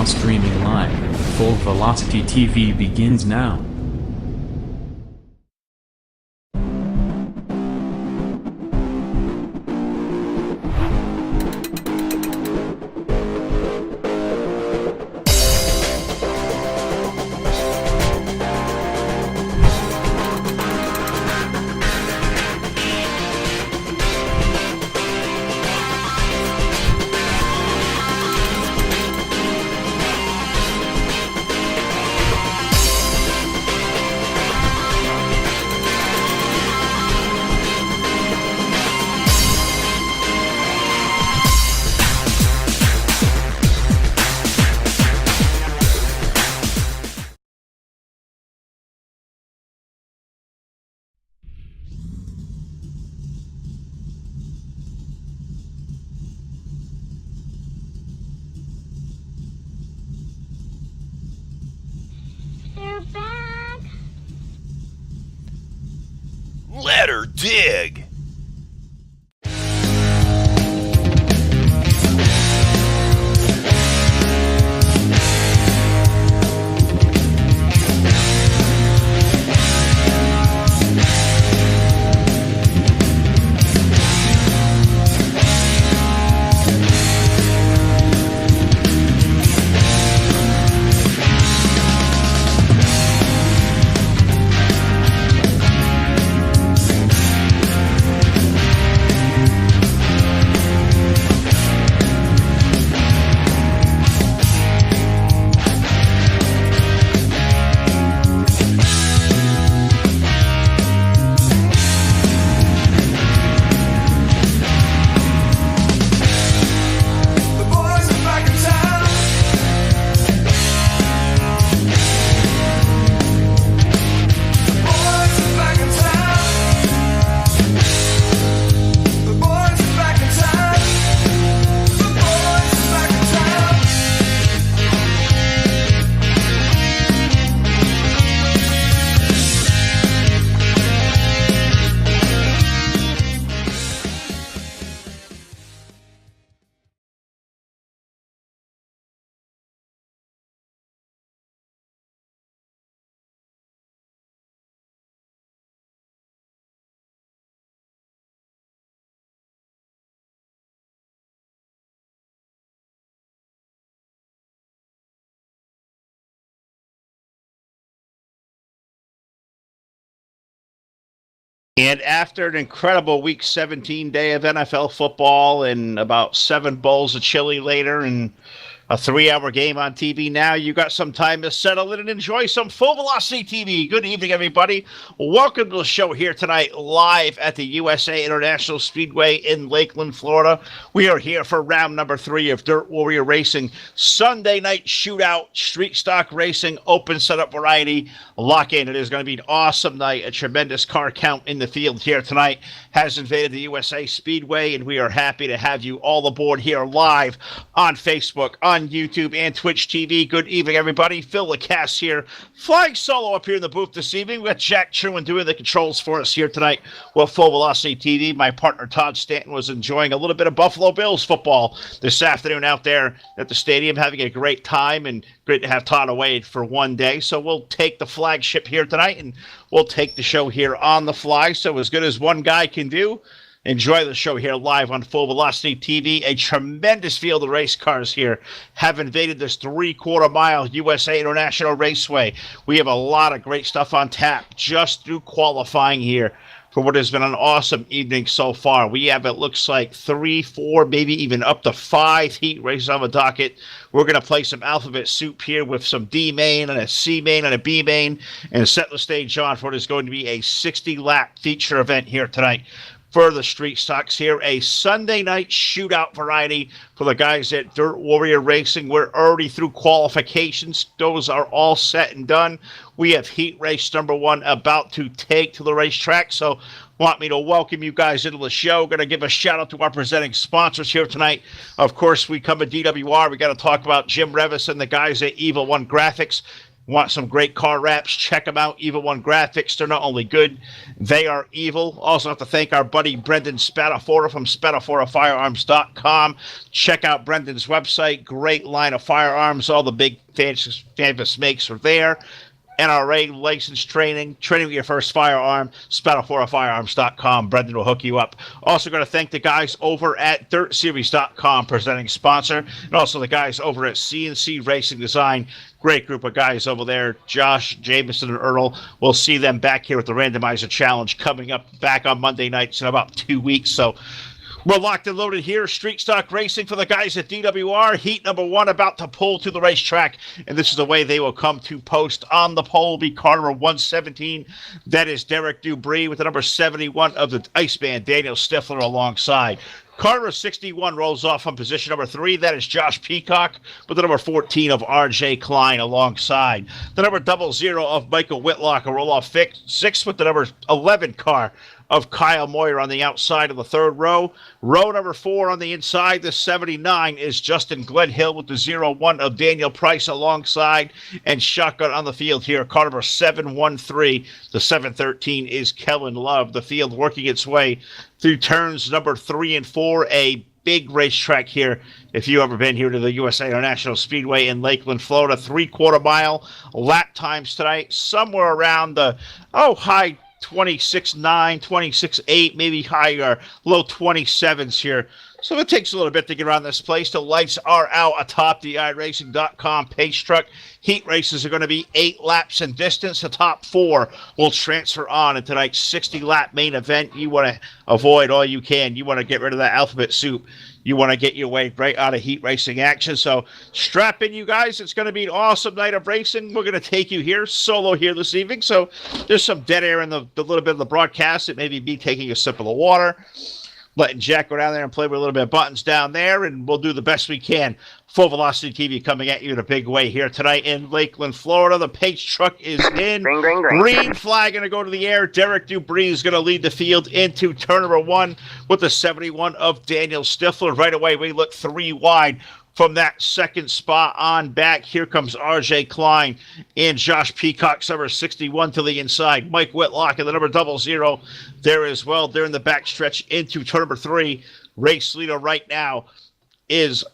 streaming live. Full Velocity TV begins now. Let her dig. And after an incredible Week 17 day of NFL football and about 7 bowls of chili later and a 3-hour game on TV now, you got some time to settle in and enjoy some Full Velocity TV. Good evening, everybody. Welcome to the show here tonight, live at the USA International Speedway in Lakeland, Florida. We are here for round number 3 of Dirt Warrior Racing, Sunday night shootout, street stock racing, open setup variety. Lock in. It is going to be an awesome night. A tremendous car count in the field here tonight has invaded the USA Speedway, and we are happy to have you all aboard here live on Facebook, on YouTube, and Twitch TV. Good evening, everybody. Phil Lacasse here, flying solo up here in the booth this evening. We got Jack Truman doing the controls for us here tonight with Full Velocity TV. My partner Todd Stanton was enjoying a little bit of Buffalo Bills football this afternoon out there at the stadium, having a great time, and great to have Todd away for one day. So we'll take the flagship here tonight, and we'll take the show here on the fly. So as good as one guy can do, enjoy the show here live on Full Velocity TV. A tremendous field of race cars here have invaded this 3/4 mile USA International Raceway. We have a lot of great stuff on tap just through qualifying here for what has been an awesome evening so far. We have, it looks like, 3, 4, maybe even up to 5 heat races on the docket. We're going to play some alphabet soup here with some D main and a C main and a B main and set the stage on for what is going to be a 60-lap feature event here tonight for the street stocks here. A Sunday night shootout variety for the guys at Dirt Warrior Racing. We're already through qualifications. Those are all set and done. We have heat race number 1 about to take to the racetrack. So want me to welcome you guys into the show. Going to give a shout out to our presenting sponsors here tonight. Of course, we come to DWR. We got to talk about Jim Revis and the guys at Evil One Graphics. Want some great car wraps? Check them out. Evil One Graphics. They're not only good, they are evil. Also have to thank our buddy Brendan Spadafora from SpadaforaFirearms.com. Check out Brendan's website. Great line of firearms. All the big famous makes are there. NRA license training with your first firearm, SpadaforaFirearms.com. Brendan will hook you up. Also going to thank the guys over at DirtSeries.com, presenting sponsor, and also the guys over at CNC Racing Design. Great group of guys over there. Josh, Jameson, and Earl. We'll see them back here with the Randomizer Challenge coming up back on Monday nights in about 2 weeks. So we're locked and loaded here. Street Stock Racing for the guys at DWR. Heat number 1 about to pull to the racetrack. And this is the way they will come to post. On the pole will be car number 117. That is Derek Dubree with the number 71 of the Iceman, Daniel Stifler, alongside. Car number 61 rolls off on position number 3. That is Josh Peacock with the number 14 of R.J. Klein alongside. The number 00 of Michael Whitlock will roll off 6 with the number 11 car of Kyle Moyer on the outside of the third row. Row number 4 on the inside, the 79 is Justin Glenhill with the 01 of Daniel Price alongside. And shotgun on the field here, car number 713. The 713 is Kellen Love. The field working its way through turns number 3 and 4. A big racetrack here. If you've ever been here to the USA International Speedway in Lakeland, Florida, 3/4 mile lap times tonight, somewhere around the high 26.9, 26.8, maybe higher, low 27s here. So it takes a little bit to get around this place. The lights are out atop the iRacing.com pace truck. Heat races are going to be 8 laps in distance. The top 4 will transfer on in tonight's 60-lap main event. You want to avoid all you can. You want to get rid of that alphabet soup. You want to get your way right out of heat racing action. So strap in, you guys. It's going to be an awesome night of racing. We're going to take you here, solo here this evening. So there's some dead air in the little bit of the broadcast. It may be me taking a sip of the water, letting Jack go down there and play with a little bit of buttons down there, and we'll do the best we can. Full Velocity TV coming at you in a big way here tonight in Lakeland, Florida. The pace truck is in. Green flag going to go to the air. Derek Dubree is going to lead the field into turn number 1 with the 71 of Daniel Stifler. Right away, we look 3 wide from that second spot on back. Here comes R.J. Klein and Josh Peacock, number 61 to the inside. Mike Whitlock and the number 00 there as well. They're in the backstretch into turn number 3. Race leader right now is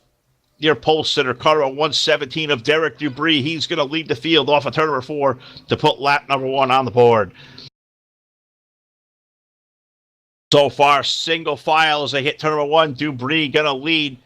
your pole sitter, car number 117 of Derek Dubree. He's going to lead the field off of turn number 4 to put lap number 1 on the board. So far, single file as they hit turn number 1. Dubree going to lead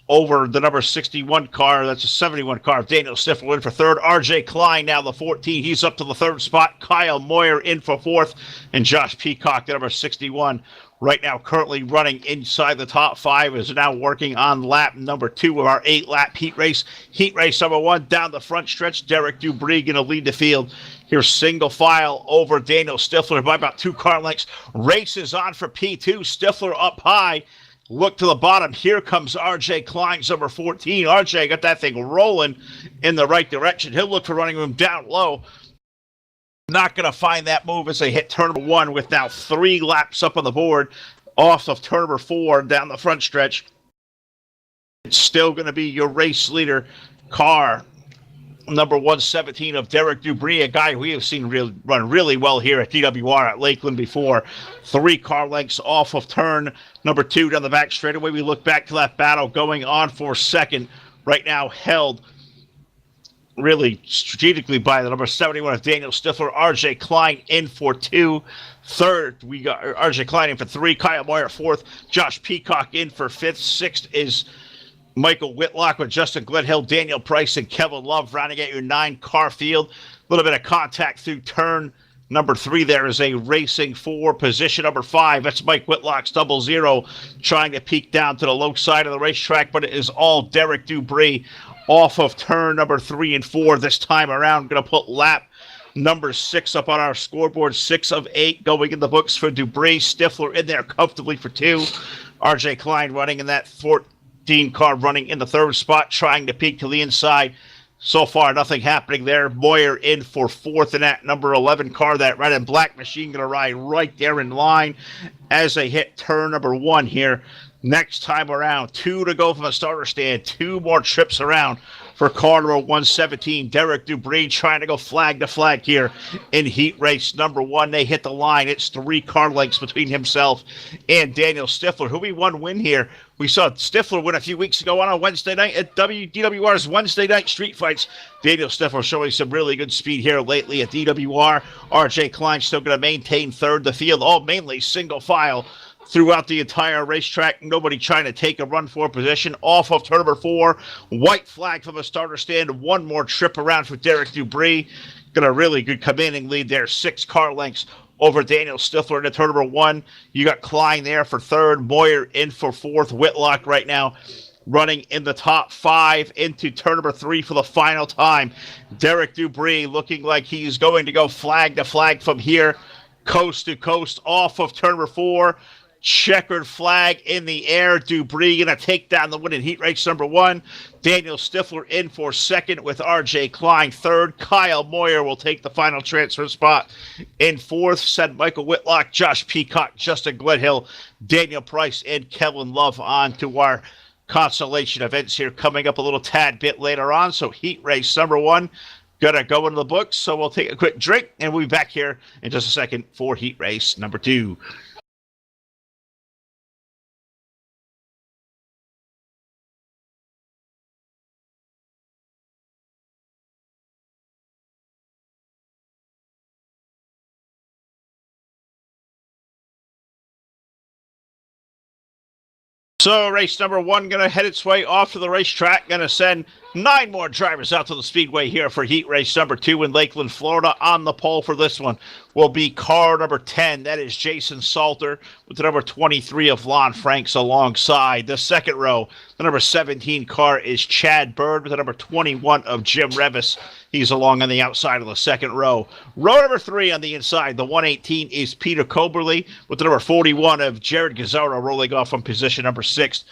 over the number 61 car. That's a 71 car. Daniel Stifler in for third. R.J. Klein now the 14. He's up to the third spot. Kyle Moyer in for fourth. And Josh Peacock, the number 61, right now currently running inside the top 5, is now working on lap number 2 of our 8-lap heat race. Heat race number 1 down the front stretch. Derek Dubree going to lead the field. Here's single file over Daniel Stifler by about 2 car lengths. Race is on for P2. Stifler up high. Look to the bottom. Here comes R.J. Klein's number 14. R.J. got that thing rolling in the right direction. He'll look for running room down low. Not going to find that move as they hit turn number 1 with now 3 laps up on the board off of turn number 4 down the front stretch. It's still going to be your race leader car, number 117 of Derek Dubree, a guy we have seen run really well here at DWR at Lakeland before. 3 car lengths off of turn number 2 down the back straightaway. We look back to that battle going on for second. Right now held really strategically by the number 71 of Daniel Stifler. R.J. Klein in for 2. Third, we got R.J. Klein in for 3. Kyle Moyer 4th. Josh Peacock in for 5th. 6th is Michael Whitlock with Justin Glenhill, Daniel Price, and Kevin Love rounding out your 9-car field. A little bit of contact through turn number 3. There is a racing for position number 5. That's Mike Whitlock's 00 trying to peek down to the low side of the racetrack, but it is all Derek Dubree off of turn number 3 and 4 this time around. Going to put lap number 6 up on our scoreboard. 6 of 8 going in the books for Dubree. Stifler in there comfortably for 2. R.J. Klein running in that 14 car, running in the 3rd spot, trying to peek to the inside. So far, nothing happening there. Moyer in for 4th in that number 11 car. That red and black machine going to ride right there in line as they hit turn number 1 here. Next time around, 2 to go from the starter stand. 2 more trips around for car number 117. Derek Dubree trying to go flag to flag here in heat race number 1. They hit the line. It's 3 car lengths between himself and Daniel Stifler, who we win here. We saw Stifler win a few weeks ago on a Wednesday night at DWR's Wednesday Night Street Fights. Daniel Stifler showing some really good speed here lately at DWR. RJ Klein still going to maintain third. The field all mainly single file throughout the entire racetrack. Nobody trying to take a run for position. Off of turn number 4. White flag from the starter stand. One more trip around for Derek Dubree. Got a really good commanding lead there. 6 car lengths over Daniel Stifler in turn number 1. You got Klein there for third. Moyer in for fourth. Whitlock right now running in the top 5 into turn number 3 for the final time. Derek Dubree looking like he's going to go flag to flag from here. Coast to coast off of turn number 4. Checkered flag in the air. Dubree going to take down the win in heat race number 1. Daniel Stifler in for second with RJ Klein third. Kyle Moyer will take the final transfer spot in fourth. Said Michael Whitlock, Josh Peacock, Justin Gledhill, Daniel Price, and Kevin Love on to our consolation events here coming up a little tad bit later on. So heat race number 1 gonna go into the books. So we'll take a quick drink and we'll be back here in just a second for heat race number 2. So race number 1 going to head its way off to the racetrack. Going to send 9 more drivers out to the Speedway here for heat race number 2 in Lakeland, Florida. On the pole for this one will be car number 10. That is Jason Salter with the number 23 of Lon Franks alongside. The second row, the number 17 car is Chad Bird with the number 21 of Jim Revis. He's along on the outside of the second row. Row number 3 on the inside, the 118 is Peter Coberly with the number 41 of Jared Gazzaro rolling off from position number 6.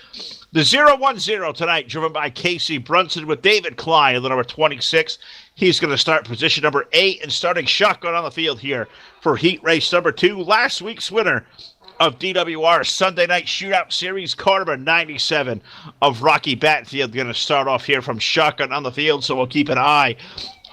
The 010 tonight, driven by Casey Brunson with David Klein in the number 26. He's going to start position number 8 and starting shotgun on the field here for heat race number 2. Last week's winner of DWR Sunday Night Shootout Series, car number 97 of Rocky Batfield, going to start off here from shotgun on the field, so we'll keep an eye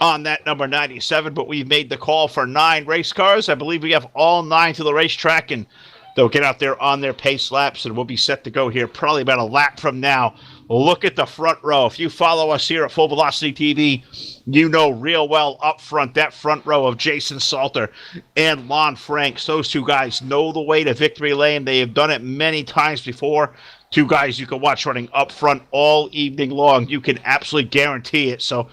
on that number 97. But we've made the call for 9 race cars. I believe we have all 9 to the racetrack, and they'll get out there on their pace laps, and we'll be set to go here probably about a lap from now. Look at the front row. If you follow us here at Full Velocity TV, you know real well up front, that front row of Jason Salter and Lon Franks. Those 2 guys know the way to victory lane. They have done it many times before. 2 guys you can watch running up front all evening long. You can absolutely guarantee it. So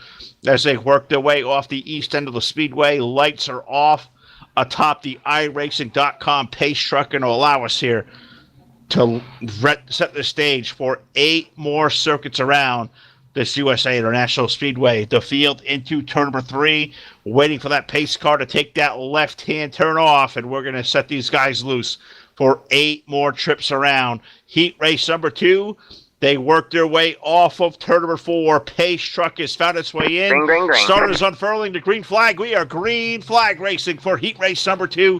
as they work their way off the east end of the Speedway, lights are off atop the iRacing.com pace truck, and will allow us here to set the stage for 8 more circuits around this USA International Speedway. The field into turn number 3, waiting for that pace car to take that left-hand turn off, and we're going to set these guys loose for 8 more trips around. Heat race number 2. They work their way off of turn number 4. Pace truck has found its way in. Green, green. Starters unfurling the green flag. We are green flag racing for heat race number 2.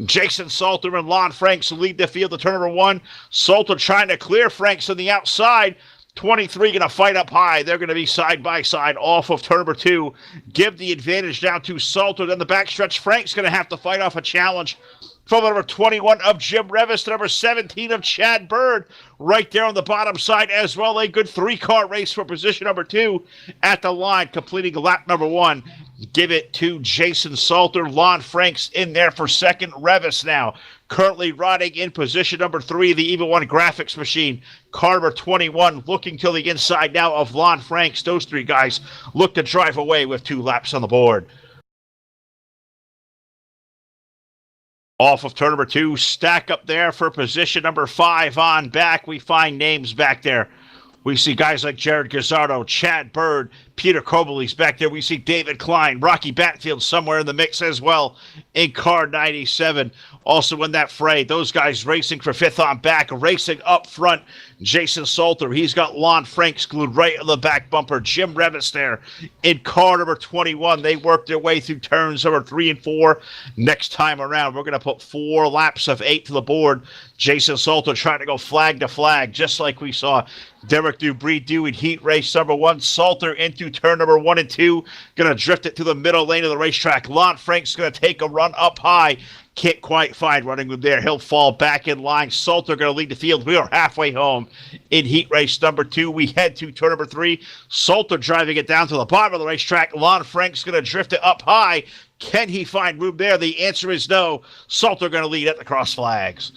Jason Salter and Lon Franks lead the field to turn number 1. Salter trying to clear Franks on the outside. 23 going to fight up high. They're going to be side by side off of turn number 2. Give the advantage now to Salter. Then the backstretch. Frank's going to have to fight off a challenge from the number 21 of Jim Revis to number 17 of Chad Bird. Right there on the bottom side as well. A good 3-car race for position number 2 at the line, completing lap number 1. Give it to Jason Salter. Lon Franks in there for second. Revis now currently riding in position number 3, the Evil One graphics machine. Car number 21 looking to the inside now of Lon Franks. Those 3 guys look to drive away with 2 laps on the board. Off of turn number 2, stack up there for position number 5 on back. We find names back there. We see guys like Jared Gazzardo, Chad Bird, Peter Cobley's back there. We see David Klein, Rocky Batfield somewhere in the mix as well in car 97. Also in that fray, those guys racing for fifth on back, racing up front. Jason Salter, he's got Lon Franks glued right on the back bumper. Jim Revis there in car number 21. They worked their way through turns number 3 and 4. Next time around, we're going to put 4 laps of 8 to the board. Jason Salter trying to go flag to flag, just like we saw Derek Dubree do in heat race number 1. Salter into turn number 1 and 2. Going to drift it to the middle lane of the racetrack. Lon Franks going to take a run up high. Can't quite find running room there. He'll fall back in line. Salter going to lead the field. We are halfway home in heat race number 2. We head to turn number 3. Salter driving it down to the bottom of the racetrack. Lon Franks going to drift it up high. Can he find room there? The answer is no. Salter going to lead at the cross flags.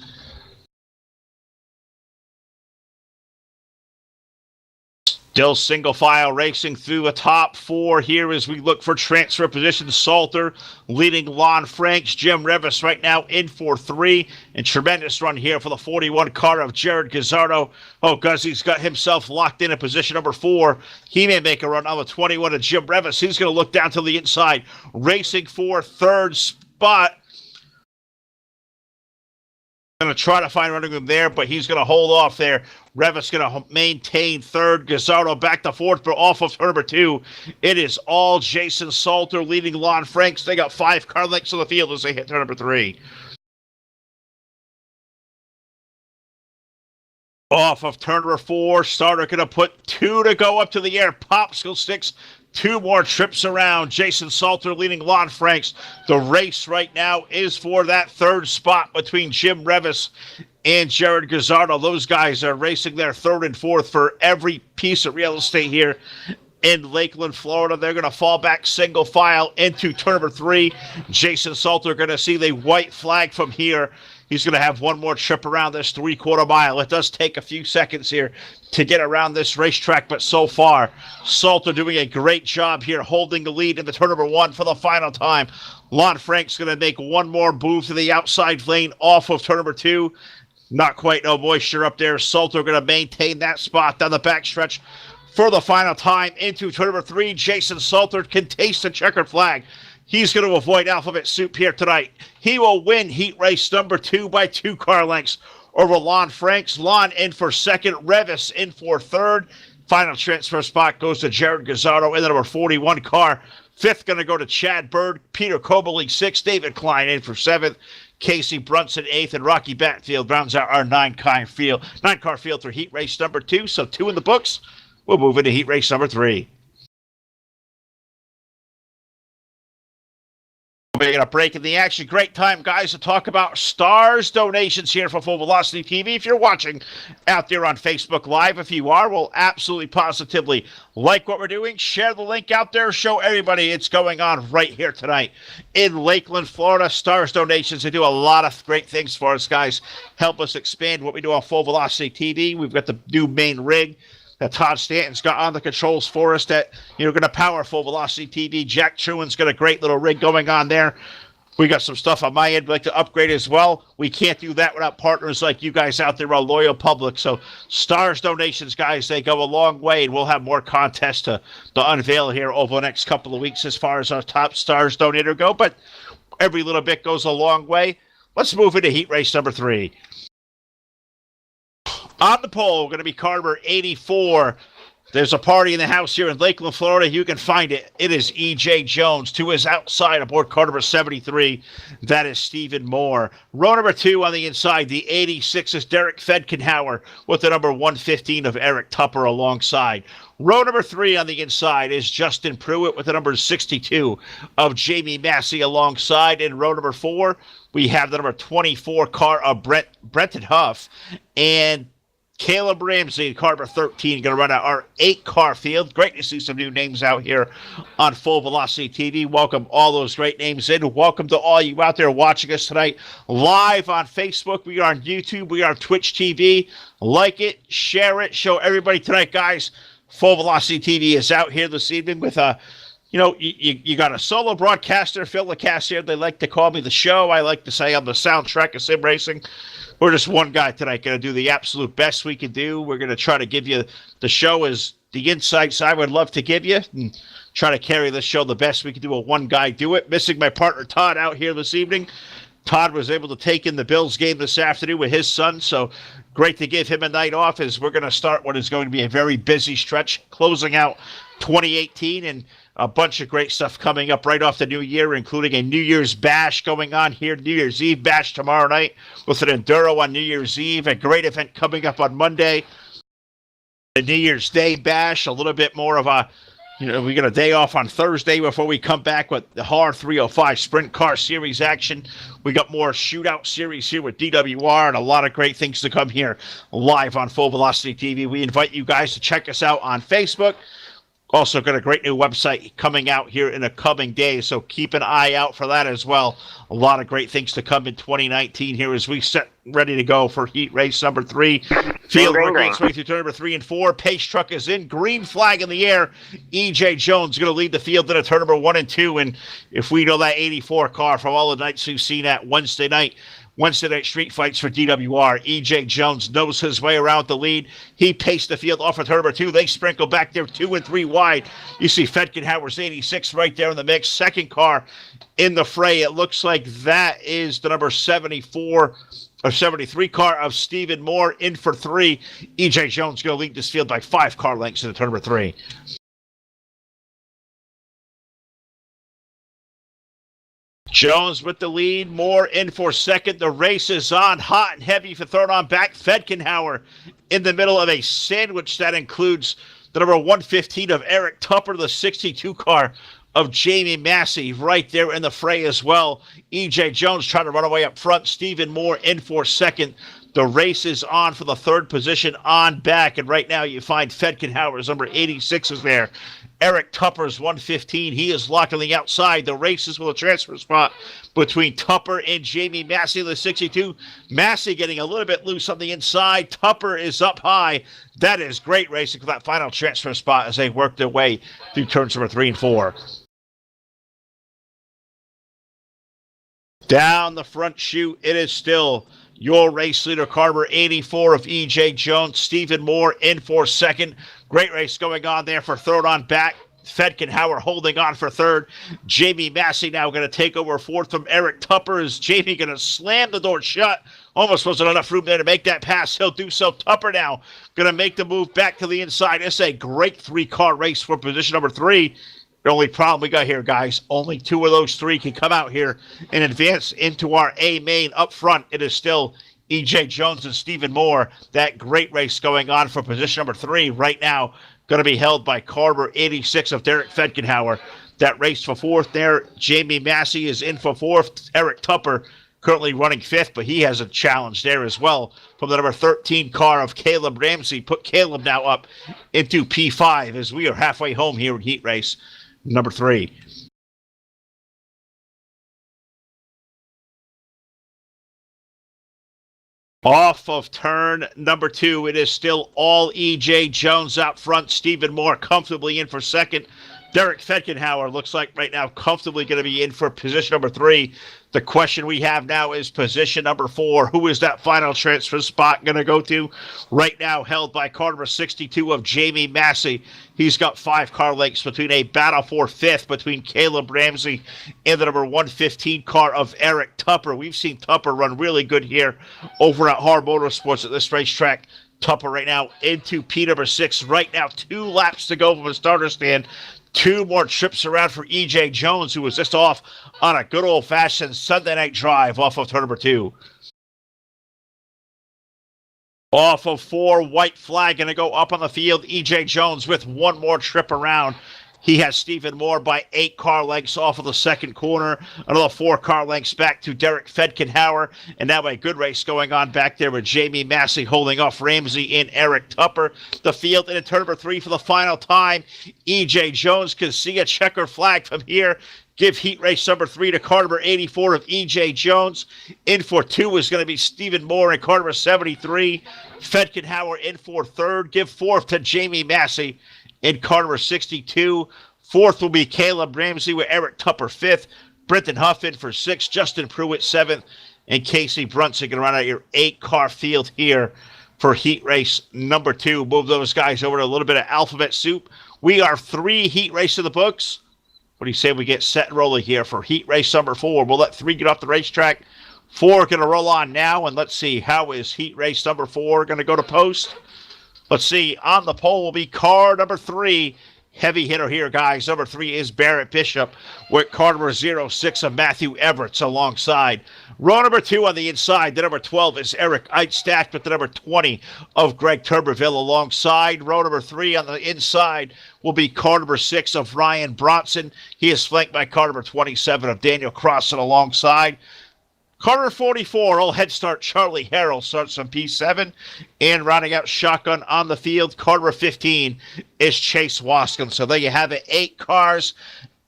Still single file racing through the top 4 here as we look for transfer position. Salter leading Lon Franks. Jim Revis right now in for 3. And tremendous run here for the 41 car of Jared Gazzardo. Oh, Guzzy's got himself locked in at position number 4. He may make a run on the 21 of Jim Revis. He's going to look down to the inside. Racing for 3rd spot. Going to try to find running room there, but he's going to hold off there. Revis going to maintain 3rd. Gazzardo back to 4th, but off of turn number 2. It is all Jason Salter leading Lon Franks. They got 5 car lengths on the field as they hit turn number 3. Off of turn number 4, Starter going to put 2 to go up to the air. Popsicle sticks. 2 more trips around. Jason Salter leading Lon Franks. The race right now is for that 3rd spot between Jim Revis and Jared Gazzardo. Those guys are racing their 3rd and 4th for every piece of real estate here in Lakeland, Florida. They're going to fall back single file into turn number 3. Jason Salter going to see the white flag from here. He's going to have one more trip around this 3/4 mile. It does take a few seconds here to get around this racetrack, but so far, Salter doing a great job here, holding the lead in the turn number 1 for the final time. Lon Franks going to make one more move to the outside lane off of turn number 2. Not quite no moisture up there. Salter going to maintain that spot down the backstretch for the final time into turn number 3. Jason Salter can taste the checkered flag. He's going to avoid alphabet soup here tonight. He will win heat race number 2 by 2 car lengths over Lon Franks. Lon in for 2nd, Revis in for 3rd. Final transfer spot goes to Jared Gazzardo in the number 41 car. 5th going to go to Chad Bird. Peter Cobley 6th. David Klein in for 7th. Casey Brunson 8th. And Rocky Batfield rounds out our 9-car field for heat race number 2. So 2 in the books. We'll move into heat race number 3. Making a break in the action. Great time, guys, to talk about Stars donations here for Full Velocity TV. If you're watching out there on Facebook Live, if you are, we'll absolutely positively like what we're doing. Share the link out there. Show everybody it's going on right here tonight in Lakeland, Florida. Stars donations, they do a lot of great things for us, guys. Help us expand what we do on Full Velocity TV. We've got the new main rig that Todd Stanton's got on the controls for us that, going to power Full Velocity TV. Jack Truan's got a great little rig going on there. We got some stuff on my end we'd like to upgrade as well. We can't do that without partners like you guys out there, our loyal public. So Stars donations, guys, they go a long way, and we'll have more contests to unveil here over the next couple of weeks as far as our top Stars donator go. But every little bit goes a long way. Let's move into heat race number 3. On the pole, going to be car number 84. There's a party in the house here in Lakeland, Florida. You can find it. It is E.J. Jones. To his outside aboard car number 73. That is Stephen Moore. Row number 2 on the inside. The 86 is Derek Fedkenhauer with the number 115 of Eric Tupper alongside. Row number 3 on the inside is Justin Pruitt with the number 62 of Jamie Massey alongside. In row number 4, we have the number 24 car of Brenton Huff. And Caleb Ramsey, car number 13, going to run out our 8-car field. Great to see some new names out here on Full Velocity TV. Welcome all those great names in. Welcome to all you out there watching us tonight live on Facebook. We are on YouTube. We are on Twitch TV. Like it, share it, show everybody tonight, guys. Full Velocity TV is out here this evening with you got a solo broadcaster, Phil LeCassier. They like to call me the show. I like to say I'm the soundtrack of sim racing. We're just one guy tonight going to do the absolute best we can do. We're going to try to give you the show as the insights I would love to give you and try to carry this show the best we can do. A one guy do it. Missing my partner Todd out here this evening. Todd was able to take in the Bills game this afternoon with his son, so great to give him a night off as we're going to start what is going to be a very busy stretch, closing out 2018 and a bunch of great stuff coming up right off the new year, including a New Year's Bash going on here, New Year's Eve Bash tomorrow night with an Enduro on New Year's Eve, a great event coming up on Monday, a New Year's Day Bash, a little bit more of a we got a day off on Thursday before we come back with the HAR 305 Sprint Car Series action. We got more Shootout Series here with DWR and a lot of great things to come here live on Full Velocity TV. We invite you guys to check us out on Facebook. Also got a great new website coming out here in the coming days, so keep an eye out for that as well. A lot of great things to come in 2019 here as we set ready to go for heat race number 3. Field work way through turn number 3 and 4. Pace truck is in. Green flag in the air. E.J. Jones going to lead the field in a turn number 1 and 2. And if we know that 84 car from all the nights we've seen at Wednesday night street fights for DWR, E.J. Jones knows his way around the lead. He paced the field off of turn number 2. They sprinkle back there 2 and 3 wide. You see Fedkenhauer's 86 right there in the mix. Second car in the fray. It looks like that is the number 74 or 73 car of Stephen Moore in for 3. E.J. Jones going to lead this field by 5 car lengths in turn number 3. Jones with the lead, Moore in for second. The race is on, hot and heavy for third on back. Fedkenhauer in the middle of a sandwich that includes the number 115 of Eric Tupper, the 62 car of Jamie Massey right there in the fray as well. E.J. Jones trying to run away up front. Stephen Moore in for second. The race is on for the third position on back, and right now you find Fedkenhauer's number 86 is there. Eric Tupper's 115. He is locked on the outside. The race is with a transfer spot between Tupper and Jamie Massey, the 62. Massey getting a little bit loose on the inside. Tupper is up high. That is great racing for that final transfer spot as they work their way through turns number 3 and 4. Down the front chute, it is still your race leader, Carver 84 of E.J. Jones. Stephen Moore in for second. Great race going on there for third on back. Fedkenhauer holding on for third. Jamie Massey now going to take over fourth from Eric Tupper. Is Jamie going to slam the door shut? Almost wasn't enough room there to make that pass. He'll do so. Tupper now going to make the move back to the inside. It's a great 3-car race for position number 3. The only problem we got here, guys, only 2 of those 3 can come out here and advance into our A main up front. It is still E.J. Jones and Stephen Moore. That great race going on for position number 3 right now. Going to be held by Carver 86 of Derek Fedkenhauer. That race for 4th there. Jamie Massey is in for 4th. Eric Tupper currently running 5th, but he has a challenge there as well from the number 13 car of Caleb Ramsey. Put Caleb now up into P5 as we are halfway home here in heat race number 3. Off of turn number 2, it is still all E.J. Jones out front. Stephen Moore comfortably in for second. Derek Fedkenhauer looks like right now comfortably going to be in for position number 3. The question we have now is position number 4. Who is that final transfer spot going to go to? Right now held by car number 62 of Jamie Massey. He's got 5 car lengths between a battle for 5th between Caleb Ramsey and the number 115 car of Eric Tupper. We've seen Tupper run really good here over at Hard Motorsports at this racetrack. Tupper right now into P number 6. Right now 2 laps to go from the starter stand. 2 more trips around for E.J. Jones, who was just off on a good old-fashioned Sunday night drive off of turn number 2. Off of 4, white flag going to go up on the field. E.J. Jones with 1 more trip around. He has Stephen Moore by 8 car lengths off of the second corner. Another 4 car lengths back to Derek Fedkenhauer. And now a good race going on back there with Jamie Massey holding off Ramsey and Eric Tupper. The field in turn number 3 for the final time. E.J. Jones can see a checker flag from here. Give heat race number 3 to car number 84 of E.J. Jones. In for 2 is going to be Stephen Moore and car number 73. Fedkenhauer in for 3rd. Give 4th to Jamie Massey in car number 62. 4th will be Caleb Ramsey with Eric Tupper 5th. Brenton Huff in for 6th. Justin Pruitt 7th. And Casey Brunson going to run out your 8-car field here for heat race number 2. Move those guys over to a little bit of alphabet soup. We are 3 heat race in the books. What do you say we get set and rolling here for heat race number 4? We'll let 3 get off the racetrack. 4 going to roll on now, and let's see, how is heat race number 4 going to go to post? Let's see, on the pole will be car number 3. Heavy hitter here, guys. Number 3 is Barrett Bishop with car number 06 of Matthew Everett alongside. Row number 2 on the inside. The number 12 is Eric Eitstadt with the number 20 of Greg Tuberville alongside. Row number 3 on the inside will be car number 6 of Ryan Bronson. He is flanked by car number 27 of Daniel Crossan alongside. Car number 44, old head start Charlie Harrell starts on P7. And rounding out shotgun on the field, car number 15 is Chase Waskin. So there you have it, 8 cars,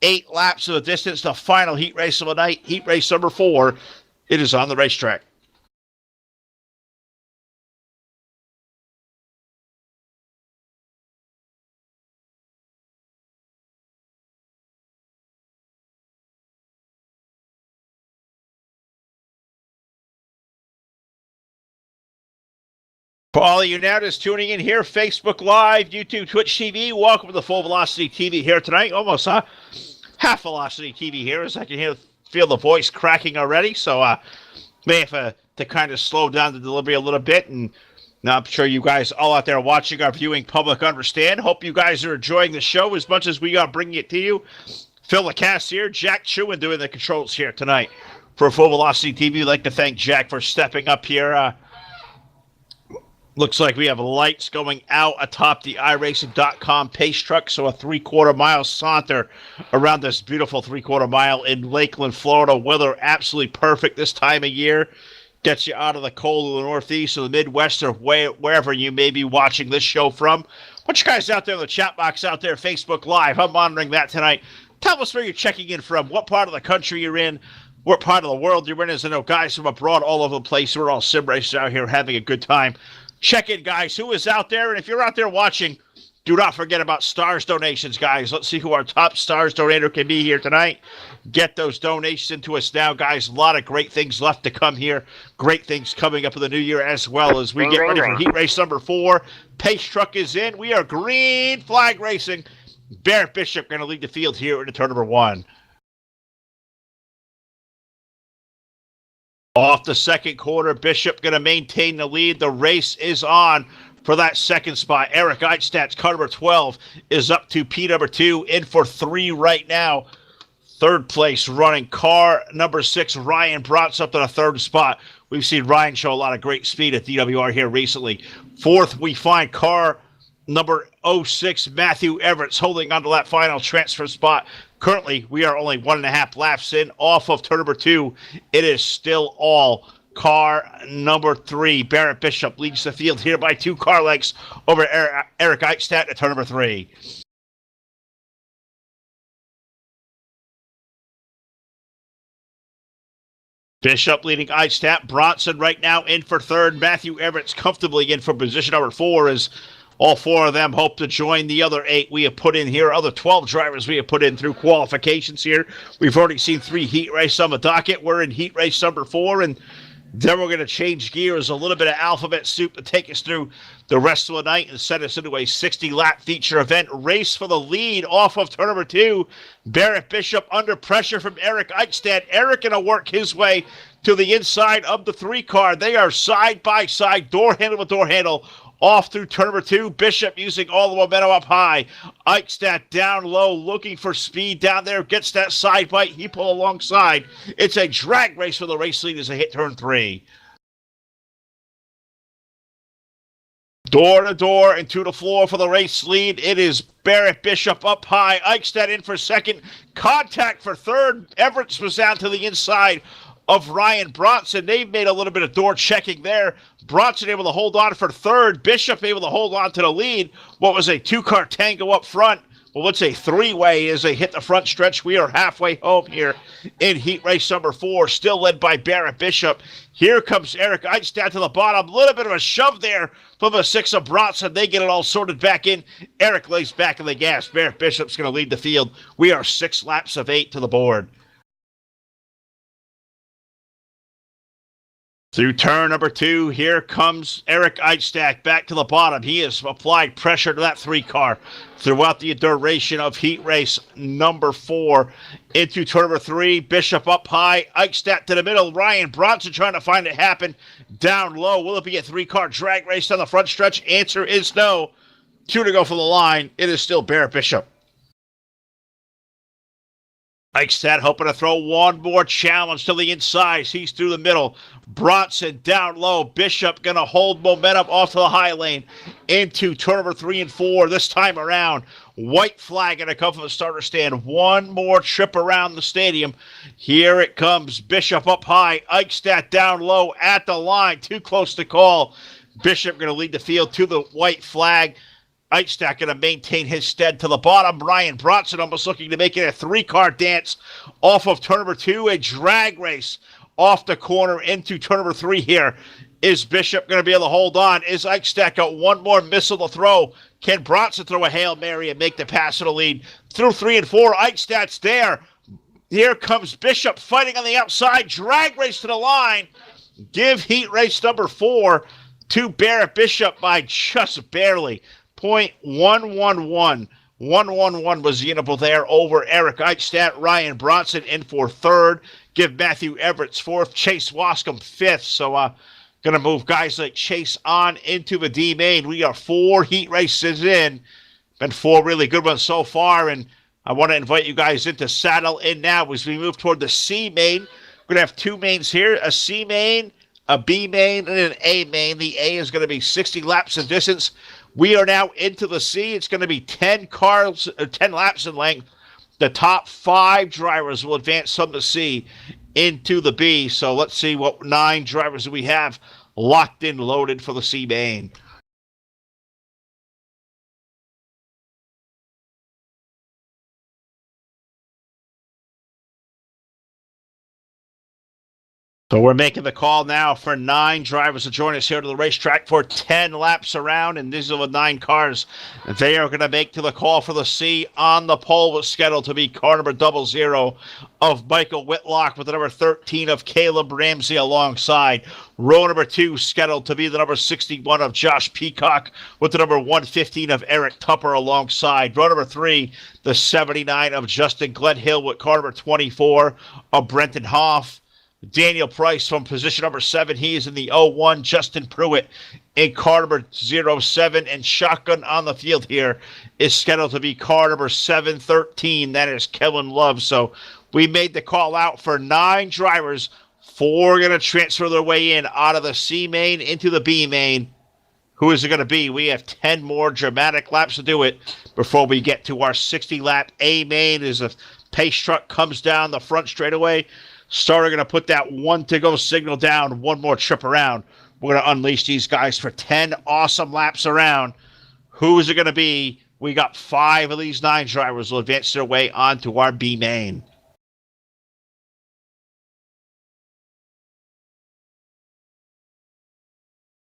8 laps of the distance. The final heat race of the night, heat race number 4. It is on the racetrack. For all of you now just tuning in here, Facebook Live, YouTube, Twitch TV, welcome to the Full Velocity TV here tonight. Almost half Velocity TV here, as I can feel the voice cracking already. So may have to kind of slow down the delivery a little bit. And now I'm sure you guys all out there watching our viewing public understand. Hope you guys are enjoying the show as much as we are bringing it to you. Phil LaCasse here, Jack Chewin doing the controls here tonight for Full Velocity TV. I'd like to thank Jack for stepping up here. Looks like we have lights going out atop the iRacing.com pace truck. So a 3/4 mile saunter around this beautiful 3/4 mile in Lakeland, Florida. Weather absolutely perfect this time of year. Gets you out of the cold of the Northeast or the Midwest or wherever you may be watching this show from. Bunch of guys out there in the chat box out there, Facebook Live. I'm monitoring that tonight. Tell us where you're checking in from, what part of the country you're in, what part of the world you're in. As I know guys from abroad all over the place. We're all sim racers out here having a good time. Check in, guys. Who is out there? And if you're out there watching, do not forget about stars donations, guys. Let's see who our top stars donator can be here tonight. Get those donations into us now, guys. A lot of great things left to come here. Great things coming up in the new year as well as we get ready for heat race number 4. Pace truck is in. We are green flag racing. Barrett Bishop going to lead the field here into turn number 1. Off the second quarter, Bishop going to maintain the lead. The race is on for that second spot. Eric Eitstadt's car number 12 is up to P number 2, in for 3 right now. Third place running car number 6, Ryan Brotz up to the 3rd spot. We've seen Ryan show a lot of great speed at DWR here recently. 4th, we find car number 06, Matthew Everett's holding onto that final transfer spot. Currently, we are only 1.5 laps in off of turn number 2. It is still all car number 3. Barrett Bishop leads the field here by 2 car lengths over Eric Eitstadt at turn number 3. Bishop leading Eitstadt. Bronson right now in for 3rd. Matthew Everett's comfortably in for position number 4 as all 4 of them hope to join the other 8 we have put in here, other 12 drivers we have put in through qualifications here. We've already seen 3 heat races on the docket. We're in heat race number 4, and then we're going to change gears, a little bit of alphabet soup to take us through the rest of the night and set us into a 60-lap feature event. Race for the lead off of turn number 2. Barrett Bishop under pressure from Eric Eitstadt. Eric going to work his way to the inside of the 3 car. They are side by side, door handle with door handle. Off through turn number 2, Bishop using all the momentum up high. Eitstadt down low, looking for speed down there. Gets that side bite. He pull alongside. It's a drag race for the race lead as they hit turn 3. Door to door and to the floor for the race lead. It is Barrett Bishop up high. Eitstadt in for 2nd. Contact for 3rd. Everett was down to the inside of Ryan Bronson. They've made a little bit of door checking there. Bronson able to hold on for 3rd. Bishop able to hold on to the lead. What was a 2-car tango up front? Well, let's say 3-way as they hit the front stretch. We are halfway home here in heat race number 4, still led by Barrett Bishop. Here comes Eric Eitstadt to the bottom. A little bit of a shove there from the 6 of Bronson. They get it all sorted back in. Eric lays back in the gas. Barrett Bishop's going to lead the field. We are 6 laps of 8 to the board. Through turn number 2, here comes Eric Eichstack back to the bottom. He has applied pressure to that 3 car throughout the duration of heat race number 4. Into turn number 3, Bishop up high, Eichstack to the middle, Ryan Bronson trying to find it happen down low. Will it be a 3-car drag race down the front stretch? Answer is no. 2 to go for the line. It is still Barrett Bishop. Eichstadt hoping to throw one more challenge to the inside. He's through the middle. Bronson down low. Bishop going to hold momentum off to the high lane into turn number 3 and 4. This time around, white flag going to come from the starter stand. One more trip around the stadium. Here it comes. Bishop up high. Eichstadt down low at the line. Too close to call. Bishop going to lead the field to the white flag. Eichstack going to maintain his stead to the bottom. Ryan Bronson almost looking to make it a 3-car dance off of turn number 2. A drag race off the corner into turn number 3 here. Is Bishop going to be able to hold on? Is Eichstack got one more missile to throw? Can Bronson throw a Hail Mary and make the pass to the lead? Through 3 and 4, Eichstadt's there. Here comes Bishop fighting on the outside. Drag race to the line. Give heat race number 4 to Barrett Bishop by just barely. .111. 111 was the interval there over Eric Eichstadt. Ryan Bronson in for 3rd. Give Matthew Everett's 4th. Chase Wascombe 5th. So going to move guys like Chase on into the D main. We are 4 heat races in. Been 4 really good ones so far. And I want to invite you guys into saddle in now as we move toward the C main. We're going to have 2 mains here. A C main, a B main, and an A main. The A is going to be 60 laps of distance. We are now into the C. It's going to be 10 laps in length. The top 5 drivers will advance from the C into the B. So let's see what 9 drivers we have locked in, loaded for the C main. So we're making the call now for 9 drivers to join us here to the racetrack for 10 laps around, and these are the 9 cars. They are going to make to the call for the C. On the pole was scheduled to be car number 00 of Michael Whitlock with the number 13 of Caleb Ramsey alongside. Row number 2 scheduled to be the number 61 of Josh Peacock with the number 115 of Eric Tupper alongside. Row number 3, the 79 of Justin Gledhill with car number 24 of Brenton Hoff. Daniel Price from position number 7. He is in the 01. Justin Pruitt in car number 07. And shotgun on the field here is scheduled to be car number 713. That is Kellen Love. So we made the call out for 9 drivers. 4 going to transfer their way in out of the C main into the B main. Who is it going to be? We have 10 more dramatic laps to do it before we get to our 60-lap A main as the pace truck comes down the front straightaway. Starter going to put that 1 to go signal down, 1 more trip around. We're going to unleash these guys for 10 awesome laps around. Who is it going to be? We got 5 of these 9 drivers will advance their way onto our B main.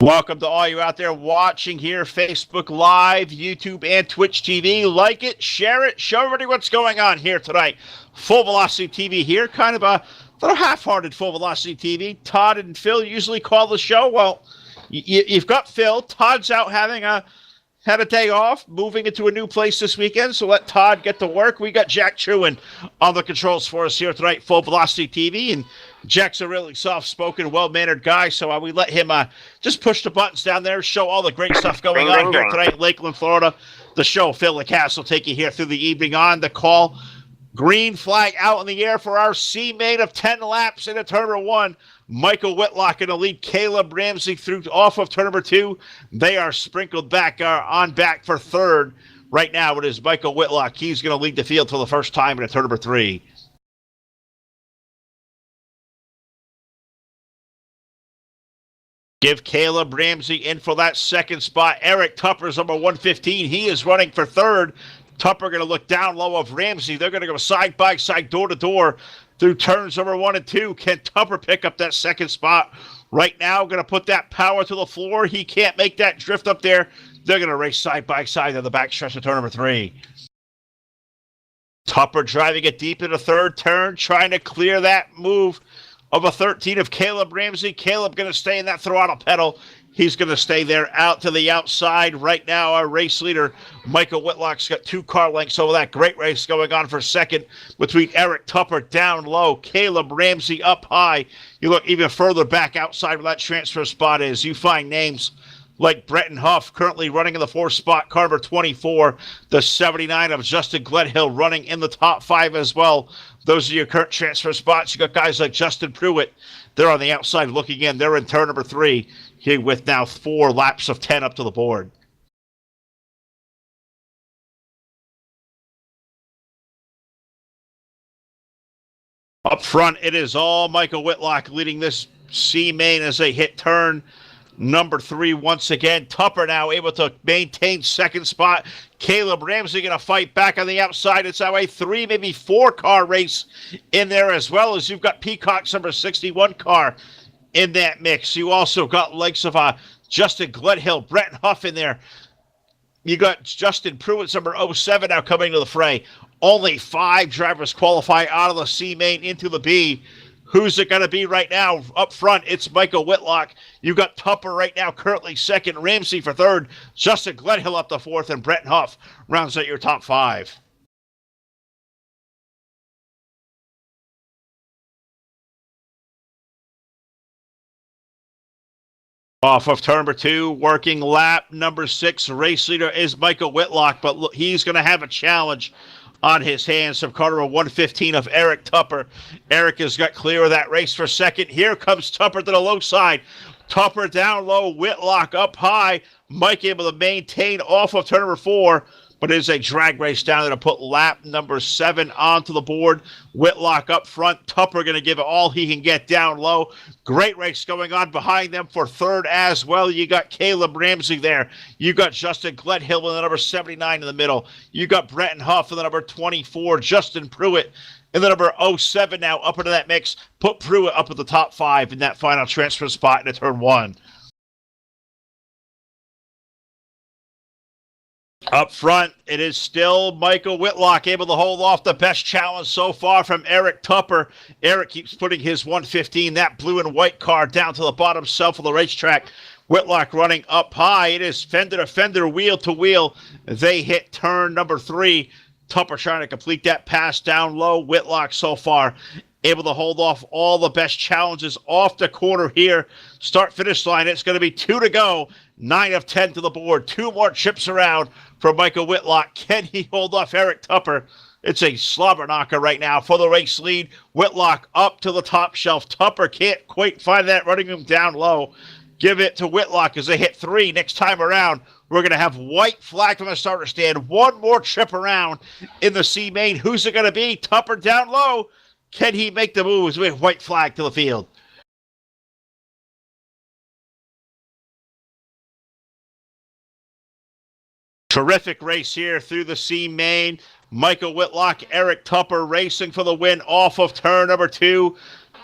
Welcome to all you out there watching here, Facebook Live, YouTube, and Twitch TV. Like it, share it, show everybody what's going on here tonight. Full Velocity TV here, kind of a little half-hearted Full Velocity TV. Todd and Phil usually call the show. Well, you've got Phil. Todd's out had a day off, moving into a new place this weekend, so let Todd get to work. We got Jack Truin on the controls for us here tonight, Full Velocity TV, and Jack's a really soft-spoken, well-mannered guy, so we let him just push the buttons down there, show all the great stuff going on here tonight in Lakeland, Florida. The show, Phil LaCasse, will take you here through the evening on the call. Green flag out in the air for our C main of 10 laps into turn number 1. Michael Whitlock going to lead Caleb Ramsey through off of turn number 2. They are sprinkled back on back for 3rd. Right now it is Michael Whitlock. He's going to lead the field for the first time in turn number 3. Give Caleb Ramsey in for that 2nd spot. Eric Tupper's number 115. He is running for 3rd. Tupper going to look down low of Ramsey. They're going to go side by side, door to door through turns number 1 and 2. Can Tupper pick up that 2nd spot? Right now, going to put that power to the floor. He can't make that drift up there. They're going to race side by side on the back stretch of turn number 3. Tupper driving it deep in the 3rd turn, trying to clear that move of a 13 of Caleb Ramsey. Caleb going to stay in that throttle pedal. He's going to stay there out to the outside. Right now, our race leader, Michael Whitlock's got 2 car lengths over that. Great race going on for second between Eric Tupper down low, Caleb Ramsey up high. You look even further back outside where that transfer spot is. You find names like Bretton Huff currently running in the 4th spot, car number 24. The 79 of Justin Gledhill running in the top 5 as well. Those are your current transfer spots. You got guys like Justin Pruitt. They're on the outside looking in. They're in turn number 3 here with now 4 laps of 10 up to the board. Up front, it is all Michael Whitlock leading this C main as they hit turn number 3 once again. Tupper now able to maintain second spot. Caleb Ramsey going to fight back on the outside. It's that way 3, maybe 4 car race in there, as well as you've got Peacock's number 61 car in that mix. You also got likes of Justin Gledhill, Brett Huff in there. You got Justin Pruitt's number 07 now coming to the fray. Only 5 drivers qualify out of the C main into the B. Who's it going to be right now? Up front, it's Michael Whitlock. You got Tupper right now, currently second. Ramsey for third. Justin Gledhill up to 4th, and Brett Huff rounds out your top 5. Off of turn number 2, working lap number 6. Race leader is Michael Whitlock, but look, he's going to have a challenge on his hands from car number 115 of Eric Tupper. Eric has got clear of that race for second. Here comes Tupper to the low side. Tupper down low, Whitlock up high. Mike able to maintain off of turn number 4, but it is a drag race down there to put lap number 7 onto the board. Whitlock up front. Tupper going to give it all he can get down low. Great race going on behind them for third as well. You got Caleb Ramsey there. You got Justin Gledhill with the number 79 in the middle. You got Bretton Huff in the number 24. Justin Pruitt in the number 07 now up into that mix. Put Pruitt up at the top 5 in that final transfer spot into turn 1. Up front, it is still Michael Whitlock able to hold off the best challenge so far from Eric Tupper. Eric keeps putting his 115, that blue and white car, down to the bottom shelf of the racetrack. Whitlock running up high. It is fender to fender, wheel to wheel. They hit turn number 3. Tupper trying to complete that pass down low. Whitlock so far able to hold off all the best challenges off the corner here. Start-finish line, it's going to be 2 to go. 9 of 10 to the board. 2 more trips around for Michael Whitlock. Can he hold off Eric Tupper? It's a slobber knocker right now for the race lead. Whitlock up to the top shelf. Tupper can't quite find that, running him down low. Give it to Whitlock as they hit 3. Next time around, we're going to have white flag from the starter stand. 1 more trip around in the C main. Who's it going to be? Tupper down low. Can he make the moves with white flag to the field? Terrific race here through the C main. Michael Whitlock, Eric Tupper racing for the win off of turn number 2.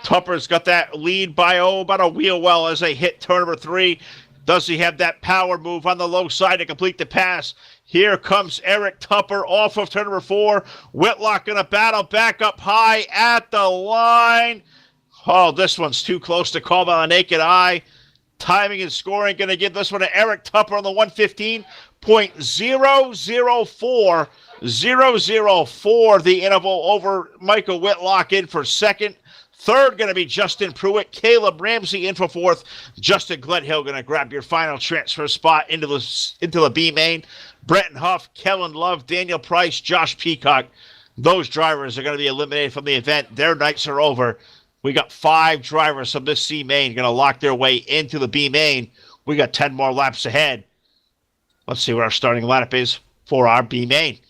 Tupper's got that lead by, about a wheel well as they hit turn number 3. Does he have that power move on the low side to complete the pass? Here comes Eric Tupper off of turn number 4. Whitlock going to battle back up high at the line. Oh, this one's too close to call by the naked eye. Timing and scoring going to give this one to Eric Tupper on the 115.004. 004, the interval over Michael Whitlock in for second. Third going to be Justin Pruitt. Caleb Ramsey in for 4th. Justin Gledhill going to grab your final transfer spot into the B main. Bretton Huff, Kellen Love, Daniel Price, Josh Peacock. Those drivers are going to be eliminated from the event. Their nights are over. We got 5 drivers from this C main going to lock their way into the B main. We got 10 more laps ahead. Let's see what our starting lineup is for our B main.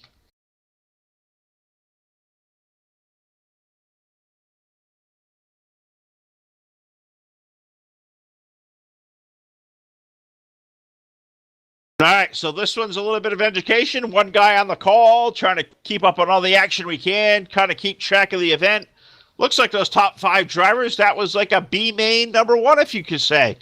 All right, so this one's a little bit of education. One guy on the call, trying to keep up on all the action we can, kind of keep track of the event. Looks like those top 5 drivers, that was like a B main number 1, if you could say.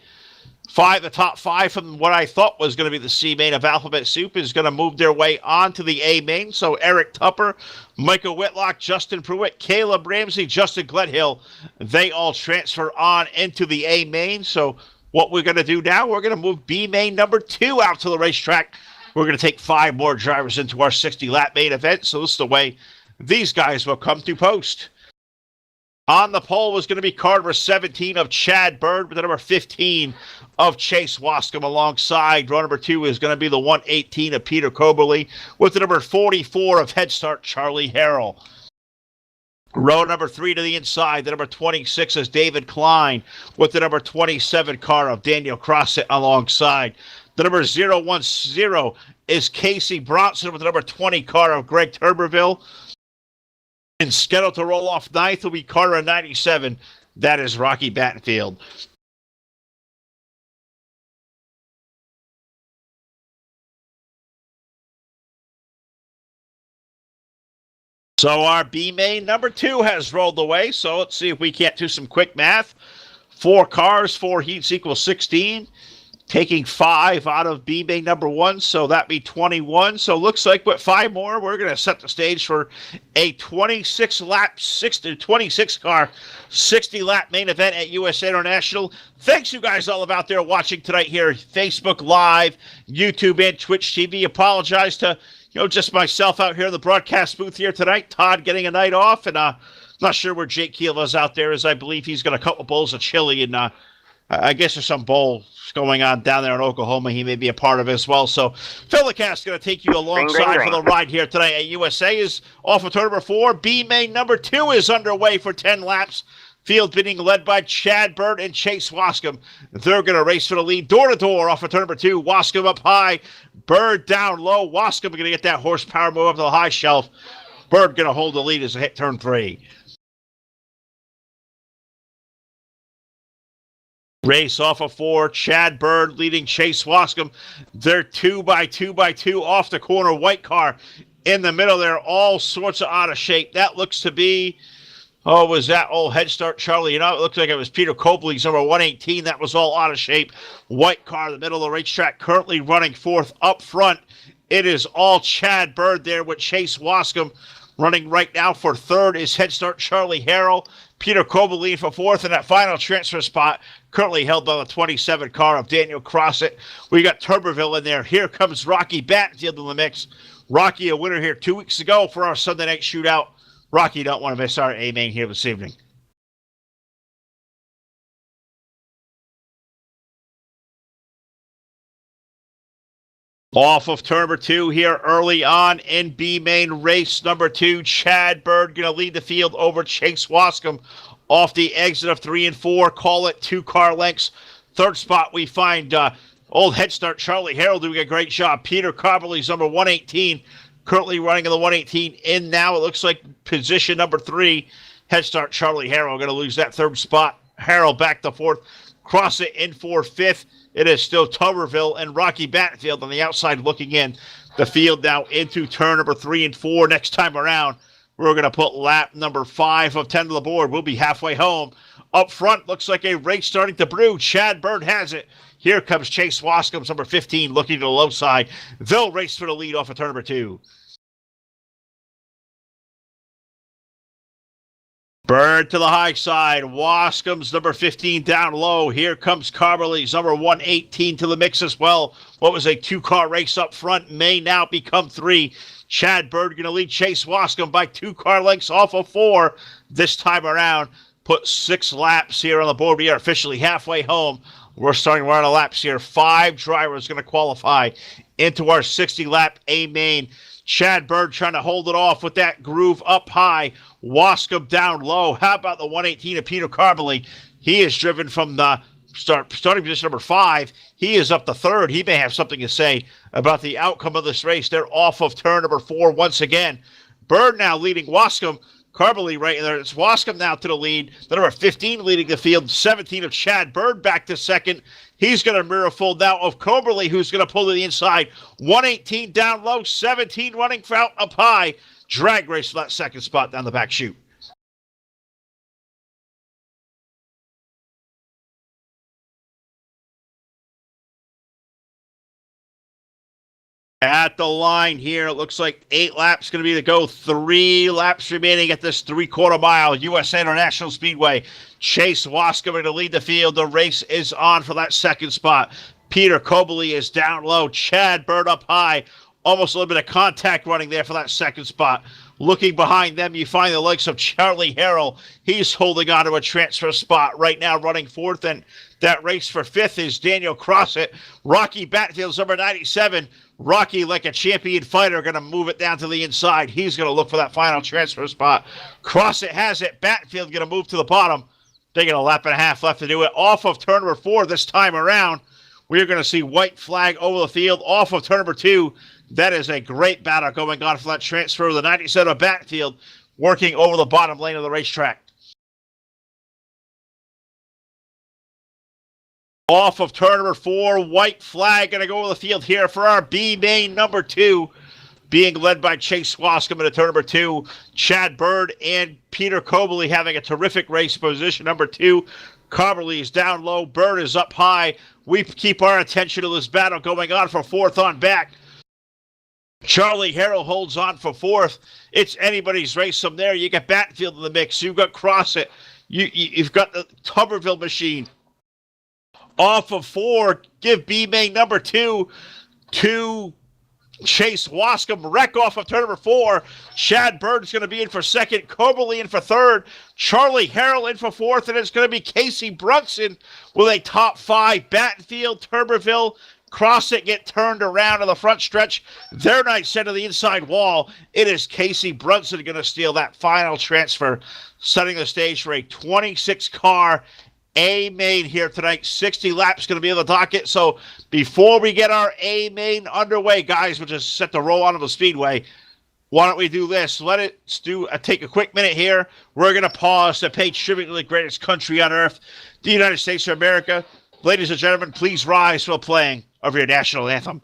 The top five from what I thought was going to be the C main of Alphabet Soup is going to move their way on to the A main. So Eric Tupper, Michael Whitlock, Justin Pruitt, Caleb Ramsey, Justin Gledhill, they all transfer on into the A main. So what we're going to do now, we're going to move B main number 2 out to the racetrack. We're going to take 5 more drivers into our 60-lap main event. So this is the way these guys will come to post. On the pole was going to be car number 17 of Chad Bird with the number 15 of Chase Wascom alongside. Row number 2 is going to be the 118 of Peter Coberly with the number 44 of Head Start Charlie Harrell. Row number 3 to the inside, the number 26 is David Klein with the number 27 car of Daniel Crossett alongside. The number 010 is Casey Bronson with the number 20 car of Greg Turberville. And scheduled to roll off 9th will be Carter 97. That is Rocky Battenfield. So our B main number 2 has rolled away. So let's see if we can't do some quick math. 4 cars, 4 heats equals 16. Taking 5 out of B main number 1, so that'd be 21. So looks like with 5 more, we're going to set the stage for a 26-car, 60-lap main event at USA International. Thanks you guys all out there watching tonight here, Facebook Live, YouTube, and Twitch TV. Apologize to just myself out here in the broadcast booth here tonight. Todd getting a night off, and not sure where Jake Keel is out there, as I believe he's got a couple bowls of chili, and I guess there's some bowls going on down there in Oklahoma he may be a part of as well. So Phil LeCast going to take you alongside for the ride here tonight at USA. Is off of turn number 4. B main number 2 is underway for 10 laps. Field being led by Chad Bird and Chase Wascom. They're going to race for the lead door to door off of turn number 2. Wascom up high, Bird down low. Wascom going to get that horsepower move up to the high shelf. Bird going to hold the lead as they hit turn 3. Race off of 4. Chad Bird leading Chase Wascom. They're 2 by 2 by 2 off the corner. White car in the middle there. All sorts of out of shape. That looks to be, was that old Head Start Charlie? It looks like it was Peter Copley's number 118. That was all out of shape. White car in the middle of the racetrack currently running 4th up front. It is all Chad Bird there with Chase Wascom. Running right now for 3rd is Head Start Charlie Harrell. Peter Coberly for 4th in that final transfer spot, currently held by the 27 car of Daniel Crossett. We got Turberville in there. Here comes Rocky Battenfield in the mix. Rocky, a winner here 2 weeks ago for our Sunday night shootout. Rocky, don't want to miss our A-main here this evening. Off of turn number 2 here early on in B main race number 2. Chad Bird going to lead the field over Chase Wascom off the exit of 3 and 4. Call it 2 car lengths. 3rd spot we find old Head Start Charlie Harrell doing a great job. Peter Coberly's number 118 currently running in the 118 in now. It looks like position number 3. Head Start Charlie Harrell going to lose that 3rd spot. Harrell back to 4th. Cross it in for 5th. It is still Tuberville and Rocky Battenfield on the outside looking in. The field now into turn number 3 and 4. Next time around, we're going to put lap number 5 of 10 to the board. We'll be halfway home. Up front, looks like a race starting to brew. Chad Bird has it. Here comes Chase Wascom's number 15 looking to the low side. They'll race for the lead off of turn number 2. Bird to the high side. Wascom's number 15 down low. Here comes Carberly's number 118 to the mix as well. What was a 2-car race up front may now become 3. Chad Bird going to lead Chase Wascom by 2 car lengths off of 4 this time around. Put 6 laps here on the board. We are officially halfway home. We're starting to run out of laps here. 5 drivers going to qualify into our 60-lap A-main. Chad Bird trying to hold it off with that groove up high. Wascom down low. How about the 118 of Peter Carberly? He is driven from the starting position number 5. He is up to 3rd. He may have something to say about the outcome of this race. They're off of turn number 4 once again. Bird now leading Wascom. Carberly right there. It's Wascom now to the lead. The number 15 leading the field. 17 of Chad Bird back to 2nd. He's going to mirror full now of Coberly, who's going to pull to the inside. 118 down low. 17 running out up high. Drag race for that 2nd spot down the back chute. At the line here, it looks like 8 laps going to be to go. 3 laps remaining at this 3/4 mile. USA International Speedway. Chase Wascom going to lead the field. The race is on for that second spot. Peter Cobley is down low. Chad Bird up high. Almost a little bit of contact running there for that second spot. Looking behind them, you find the likes of Charlie Harrell. He's holding on to a transfer spot right now, running fourth. And that race for fifth is Daniel Crossett. Rocky Batfield's number 97. Rocky, like a champion fighter, going to move it down to the inside. He's going to look for that final transfer spot. Crossett has it. Batfield going to move to the bottom. They got a lap and a half left to do it. Off of turn number 4 this time around, we're going to see white flag over the field. Off of turn number 2, that is a great battle going on for that transfer. The 97 of Batfield working over the bottom lane of the racetrack. Off of turn number 4, white flag going to go over the field here for our B main number 2, being led by Chase Wascom in turn number 2. Chad Bird and Peter Cobley having a terrific race. Position number 2. Cobley is down low. Bird is up high. We keep our attention to this battle going on for fourth on back. Charlie Harrell holds on for fourth. It's anybody's race from there. You got Batfield in the mix. You've got Crossett. You've got the Tuberville machine. Off of 4, give B main number 2 to Chase Wascom. Wreck off of turn number 4. Chad Bird's going to be in for second. Cobley in for third. Charlie Harrell in for fourth. And it's going to be Casey Brunson with a top 5. Batfield, Tuberville, Crossett get turned around in the front stretch. They're not set to the inside wall. It is Casey Brunson going to steal that final transfer, setting the stage for a 26-car A main here tonight. 60 laps going to be on the docket. So before we get our A main underway, guys, which is set to roll onto the speedway, why don't we do this? Let's take a quick minute here. We're going to pause to pay tribute to the greatest country on earth, the United States of America. Ladies and gentlemen, please rise for the playing of your national anthem.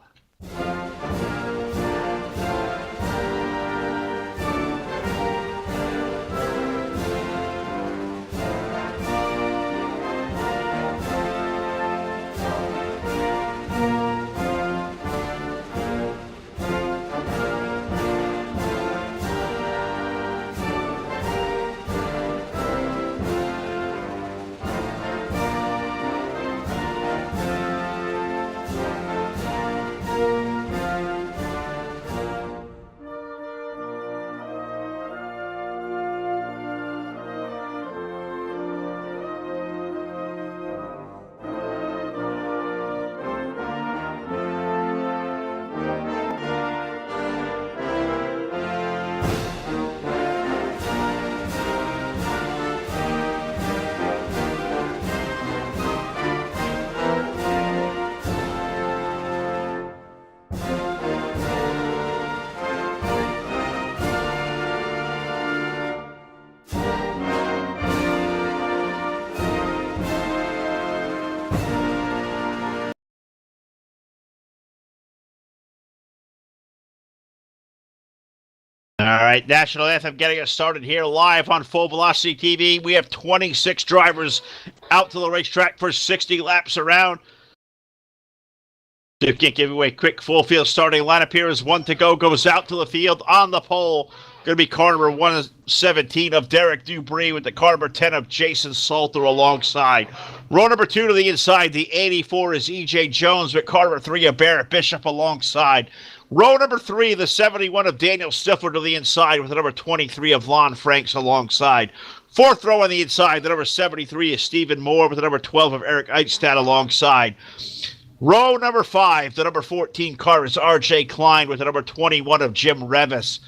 All right, National Anthem getting us started here live on Full Velocity TV. We have 26 drivers out to the racetrack for 60 laps around. You can't give away quick full field starting lineup here as 1 to go goes out to the field on the pole. Going to be car number 117 of Derek Dubree with the car number 10 of Jason Salter alongside. Row number 2 to the inside, the 84 is E.J. Jones with car number 3 of Barrett Bishop alongside. Row number 3, the 71 of Daniel Stifler to the inside with the number 23 of Lon Franks alongside. Fourth row on the inside, the number 73 is Stephen Moore with the number 12 of Eric Eitstad alongside. Row number 5, the number 14 car is R.J. Klein with the number 21 of Jim Revis.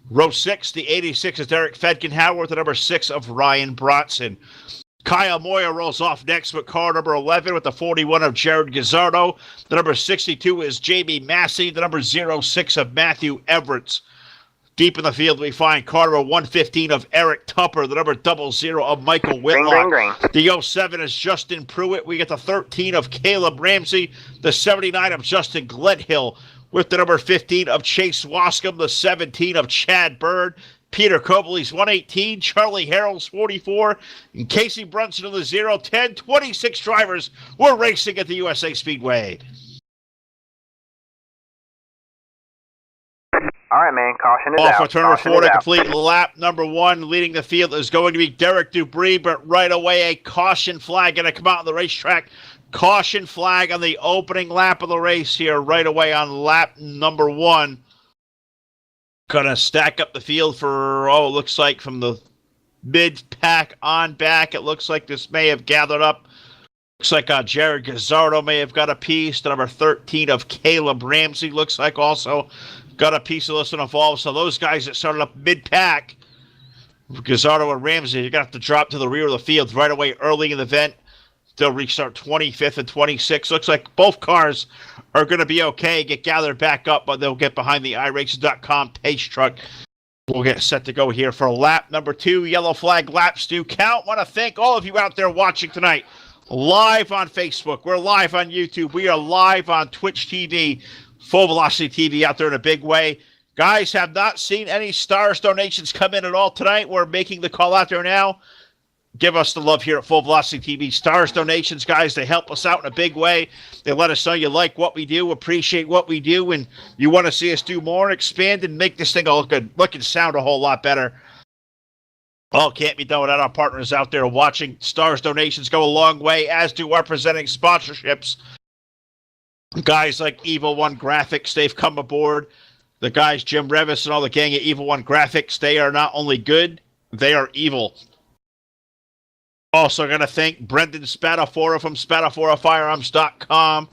Row 6, the 86 is Derek Fedgenhauer with the number 6 of Ryan Bronson. Kyle Moyer rolls off next with car number 11 with the 41 of Jared Gazzardo. The number 62 is Jamie Massey. The number 06 of Matthew Everett. Deep in the field, we find car number 115 of Eric Tupper. The number 00 of Michael Whitlock. Ring. The 07 is Justin Pruitt. We get the 13 of Caleb Ramsey. The 79 of Justin Gledhill. With the number 15 of Chase Wascom. The 17 of Chad Bird. Peter Cobley's 118, Charlie Harrell's 44, and Casey Brunson of the 010. 26 drivers were racing at the USA Speedway. All right, man. Caution is Off out. for turn number Caution 4 is to out. complete lap number 1. Leading the field is going to be Derek Dubree, but right away a caution flag going to come out on the racetrack. Caution flag on the opening lap of the race here right away on lap number 1. Going to stack up the field for, it looks like from the mid-pack on back. It looks like this may have gathered up. Looks like Jared Gazzardo may have got a piece. The number 13 of Caleb Ramsey looks like also got a piece of this one involved. So those guys that started up mid-pack, Gazzardo and Ramsey, you're going to have to drop to the rear of the field right away early in the event. They'll restart 25th and 26th. Looks like both cars are going to be okay, get gathered back up, but they'll get behind the iRacing.com pace truck. We'll get set to go here for lap number 2. Yellow flag laps do count. Want to thank all of you out there watching tonight. Live on Facebook. We're live on YouTube. We are live on Twitch TV. Full Velocity TV out there in a big way. Guys, have not seen any stars donations come in at all tonight. We're making the call out there now. Give us the love here at Full Velocity TV. Stars donations, guys, they help us out in a big way. They let us know you like what we do, appreciate what we do, and you want to see us do more, expand, and make this thing look and sound a whole lot better. All can't be done without our partners out there watching. Stars donations go a long way, as do our presenting sponsorships. Guys like Evil One Graphics, they've come aboard. The guys, Jim Revis and all the gang at Evil One Graphics, they are not only good, they are evil. Also going to thank Brendan Spadafora from SpadaforaFirearms.com.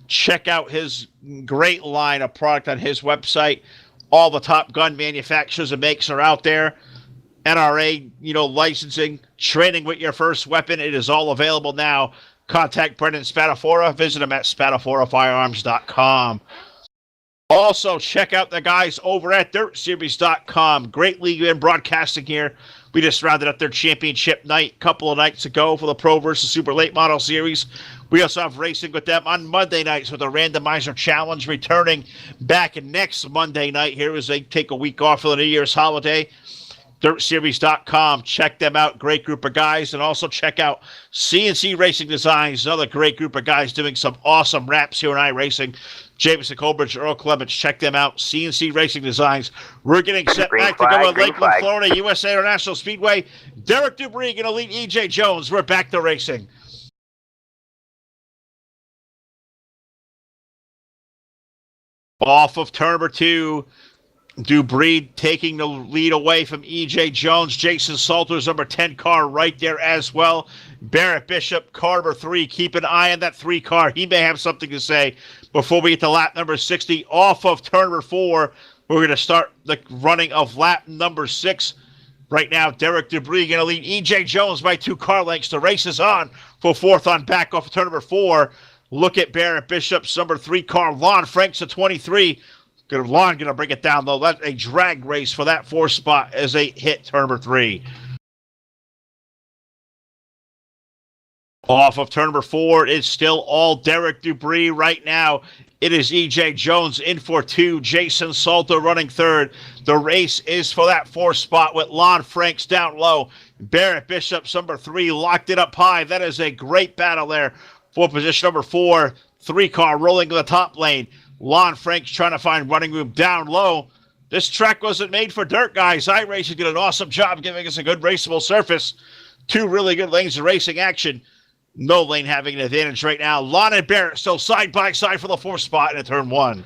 Check out his great line of product on his website. All the top gun manufacturers and makes are out there. NRA, licensing, training with your first weapon. It is all available now. Contact Brendan Spadafora. Visit him at SpadaforaFirearms.com. Also, check out the guys over at DirtSeries.com. Great league in broadcasting here. We just rounded up their championship night a couple of nights ago for the Pro versus Super Late Model Series. We also have racing with them on Monday nights with a randomizer challenge returning back next Monday night here as they take a week off for the New Year's holiday. DirtSeries.com. Check them out. Great group of guys. And also check out CNC Racing Designs, another great group of guys doing some awesome wraps here in iRacing. Jameson Colbridge, Earl Clements, check them out. CNC Racing Designs. We're getting set back to go in Lakeland, Florida, USA International Speedway. Derek Dubree going to lead E.J. Jones. We're back to racing. Off of turn number 2. Dubree taking the lead away from E.J. Jones. Jason Salter's number 10 car right there as well. Barrett Bishop, car number 3. Keep an eye on that 3 car. He may have something to say before we get to lap number 60. Off of turn number 4, we're going to start the running of lap number 6. Right now, Derek Dubree going to lead E.J. Jones by 2 car lengths. The race is on for 4th on back off of turn number 4. Look at Barrett Bishop's number 3 car. Lon Franks at 23. Lon going to bring it down, though. That's a drag race for that 4th spot as they hit turn number 3. Off of turn number 4, it's still all Derek Dubree right now. It is E.J. Jones in for 2. Jason Salter running 3rd. The race is for that 4th spot with Lon Franks down low. Barrett Bishop's number 3 locked it up high. That is a great battle there for position number 4. 3 car rolling to the top lane. Lon Franks trying to find running room down low. This track wasn't made for dirt, guys. iRacing did an awesome job giving us a good raceable surface. 2 really good lanes of racing action. No lane having an advantage right now. Lon and Barrett still side by side for the 4th spot in turn 1.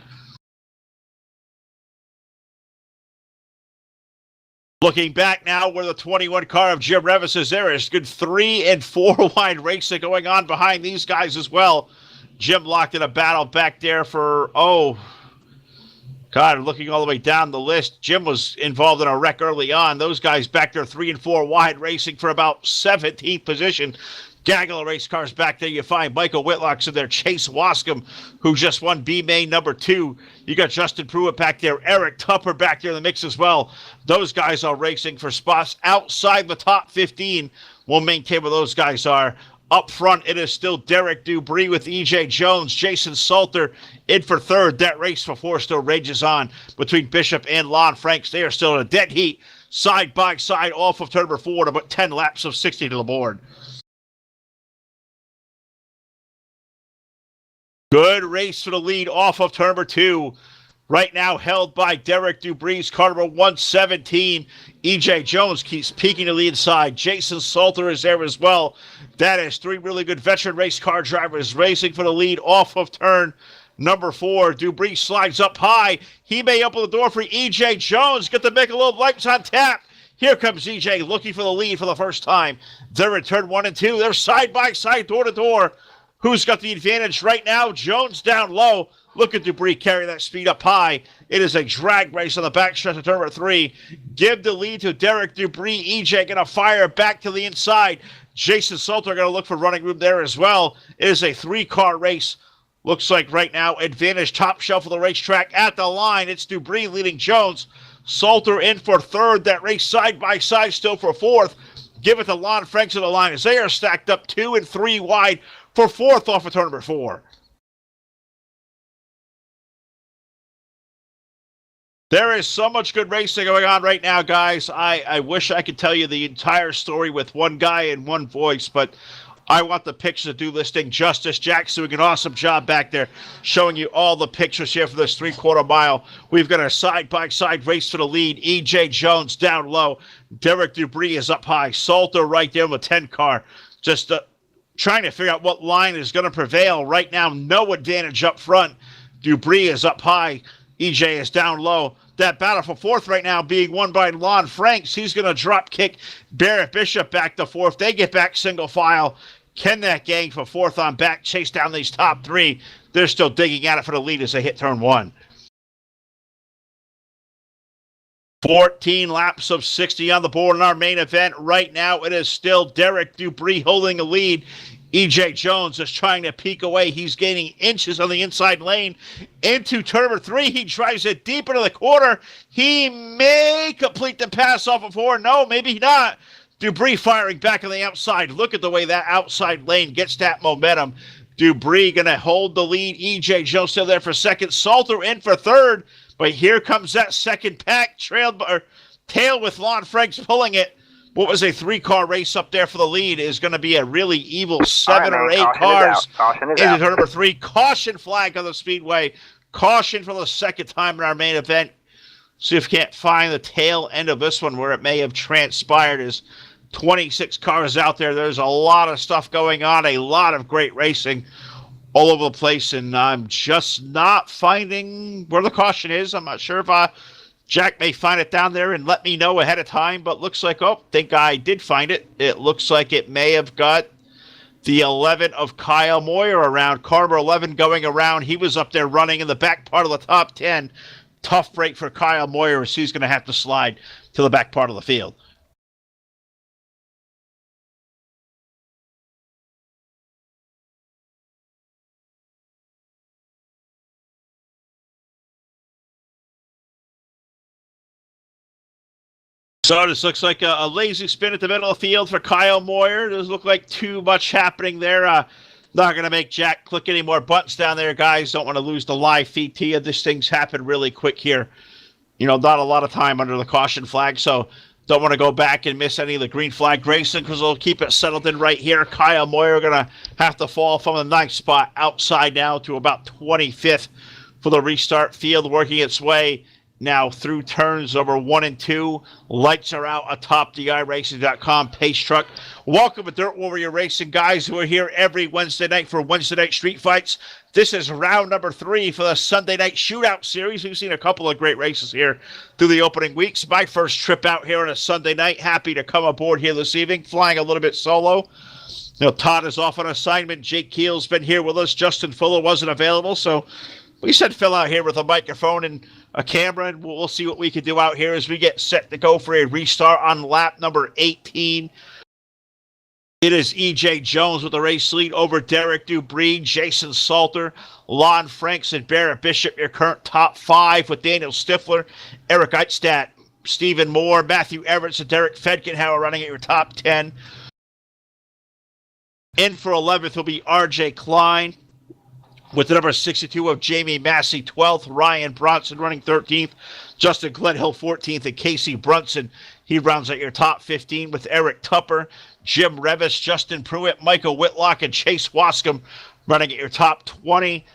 Looking back now where the 21 car of Jim Revis is there. It's good 3 and 4 wide racing going on behind these guys as well. Jim locked in a battle back there for, looking all the way down the list. Jim was involved in a wreck early on. Those guys back there 3 and 4 wide racing for about 17th position. Gaggle of race cars back there. You find Michael Whitlock's in there. Chase Wascom, who just won B-Main number 2. You got Justin Pruitt back there. Eric Tupper back there in the mix as well. Those guys are racing for spots outside the top 15. We'll maintain where those guys are. Up front, it is still Derek Dubree with E.J. Jones. Jason Salter in for 3rd. That race for 4 still rages on between Bishop and Lon Franks. They are still in a dead heat, side by side off of turn number 4 to about 10 laps of 60 to the board. Good race for the lead off of turn number 2. right now held by Derek Dubri's car number 117. E.J. Jones keeps peeking to the inside. Jason Salter is there as well. That is three really good veteran race car drivers racing for the lead off of turn number 4. Dubry slides up high. He may open the door for E.J. Jones. Get the Michelob lights on tap. Here comes E.J. looking for the lead for the first time. They're in turn 1 and 2. They're side by side, door to door. Who's got the advantage right now? Jones down low. Look at Dubry carry that speed up high. It is a drag race on the backstretch of turn number 3. Give the lead to Derek Dubry. EJ going to fire back to the inside. Jason Salter going to look for running room there as well. It is a 3-car race. Looks like right now advantage top shelf of the racetrack at the line. It's Dubry leading Jones. Salter in for 3rd. That race side by side still for 4th. Give it to Lon Franks at the line as they are stacked up 2 and 3 wide for 4th off of turn number 4. There is so much good racing going on right now, guys. I wish I could tell you the entire story with one guy and one voice, but I want the pictures to do this thing justice. Jack's doing an awesome job back there showing you all the pictures here for this 3/4 mile. We've got a side-by-side race for the lead. E.J. Jones down low. Derek Dubry is up high. Salter right there with 10 car. Just trying to figure out what line is going to prevail. Right now, no advantage up front. Dubry is up high. EJ is down low. That battle for 4th right now being won by Lon Franks. He's going to drop kick Barrett Bishop back to 4th. They get back single file. Can that gang for 4th on back chase down these top 3? They're still digging at it for the lead as they hit turn 1. 14 laps of 60 on the board in our main event. Right now, it is still Derek Dubry holding the lead. E.J. Jones is trying to peek away. He's gaining inches on the inside lane. Into turn number 3, he drives it deep into the corner. He may complete the pass off of 4. No, maybe not. Dubry firing back on the outside. Look at the way that outside lane gets that momentum. Dubry going to hold the lead. E.J. Jones still there for 2nd. Salter in for 3rd. But here comes that 2nd pack. Tail with Lon Franks pulling it. What was a 3-car race up there for the lead is going to be a really evil 7 or 8 cars into turn number 3. Caution flag on the Speedway. Caution for the 2nd time in our main event. See if we can't find the tail end of this one where it may have transpired. Is 26 cars out there. There's a lot of stuff going on, a lot of great racing all over the place, and I'm just not finding where the caution is. I'm not sure if Jack may find it down there and let me know ahead of time, but looks like, think I did find it. It looks like it may have got the 11 of Kyle Moyer around. Car number 11 going around. He was up there running in the back part of the top 10. Tough break for Kyle Moyer as he's going to have to slide to the back part of the field. So this looks like a lazy spin at the middle of the field for Kyle Moyer. Doesn't look like too much happening there. Not going to make Jack click any more buttons down there, guys. Don't want to lose the live feed to you. This thing's happened really quick here. You know, not a lot of time under the caution flag, so don't want to go back and miss any of the green flag racing because we'll keep it settled in right here. Kyle Moyer going to have to fall from the 9th spot outside now to about 25th for the restart. Field working its way now through turns over 1 and 2. Lights are out atop the iRacing.com pace truck. Welcome to Dirt Warrior Racing, guys, who are here every Wednesday night for Wednesday night street fights. This is round number 3 for the Sunday night shootout series. We've seen a couple of great races here through the opening weeks. My first trip out here on a Sunday night. Happy to come aboard here this evening, flying a little bit solo. You know, Todd is off on assignment. Jake Keel's been here with us. Justin Fuller wasn't available, so we sent Phil out here with a microphone and a camera, and we'll see what we can do out here as we get set to go for a restart on lap number 18. It is E.J. Jones with the race lead over Derek Dubry, Jason Salter, Lon Franks, and Barrett Bishop, your current top 5 with Daniel Stifler, Eric Eitstadt, Stephen Moore, Matthew Everett, and Derek Fedkenhauer running at your top 10. In for 11th will be R.J. Klein, with the number 62 of Jamie Massey, 12th. Ryan Bronson running 13th. Justin Gledhill, 14th. And Casey Brunson, he rounds out your top 15 with Eric Tupper, Jim Revis, Justin Pruitt, Michael Whitlock, and Chase Wascom running at your top 20.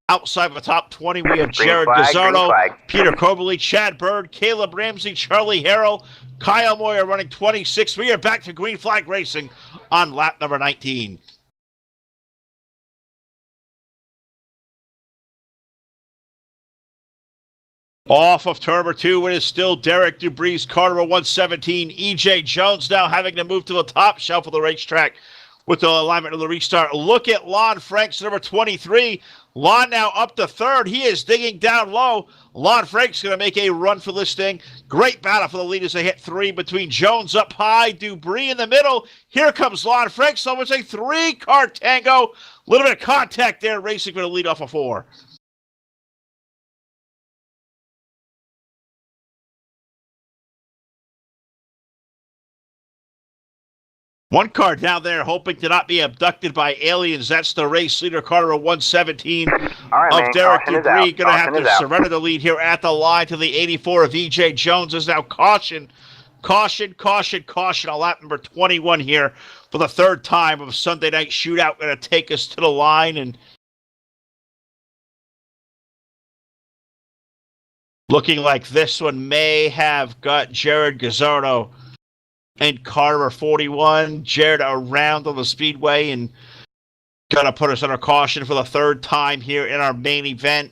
Outside of the top 20, we have Green Jared flag, green Gazzardo, flag. Peter Coberly, Chad Bird, Caleb Ramsey, Charlie Harrell, Kyle Moyer running 26. We are back to green flag racing on lap number 19. Off of turn number 2, it is still Derek Dubree's car number 117. EJ Jones now having to move to the top shelf of the racetrack with the alignment of the restart. Look at Lon Franks, number 23. Lon now up to third. He is digging down low. Lon Franks going to make a run for this thing. Great battle for the lead as they hit 3 between Jones up high, Dubree in the middle. Here comes Lon Franks. So it's a 3-car tango. A little bit of contact there, racing for the lead off of 4. One car down there hoping to not be abducted by aliens. That's the race leader, car number 117 of Derek Dubree. Going to have to surrender the lead here at the line to the 84 of EJ Jones. Is now caution on lap number 21 here for the third time of Sunday Night Shootout. Going to take us to the line, and looking like this one may have got Jared Gazzardo and Carter 41. Jared around on the Speedway and gonna put us under caution for the third time here in our main event.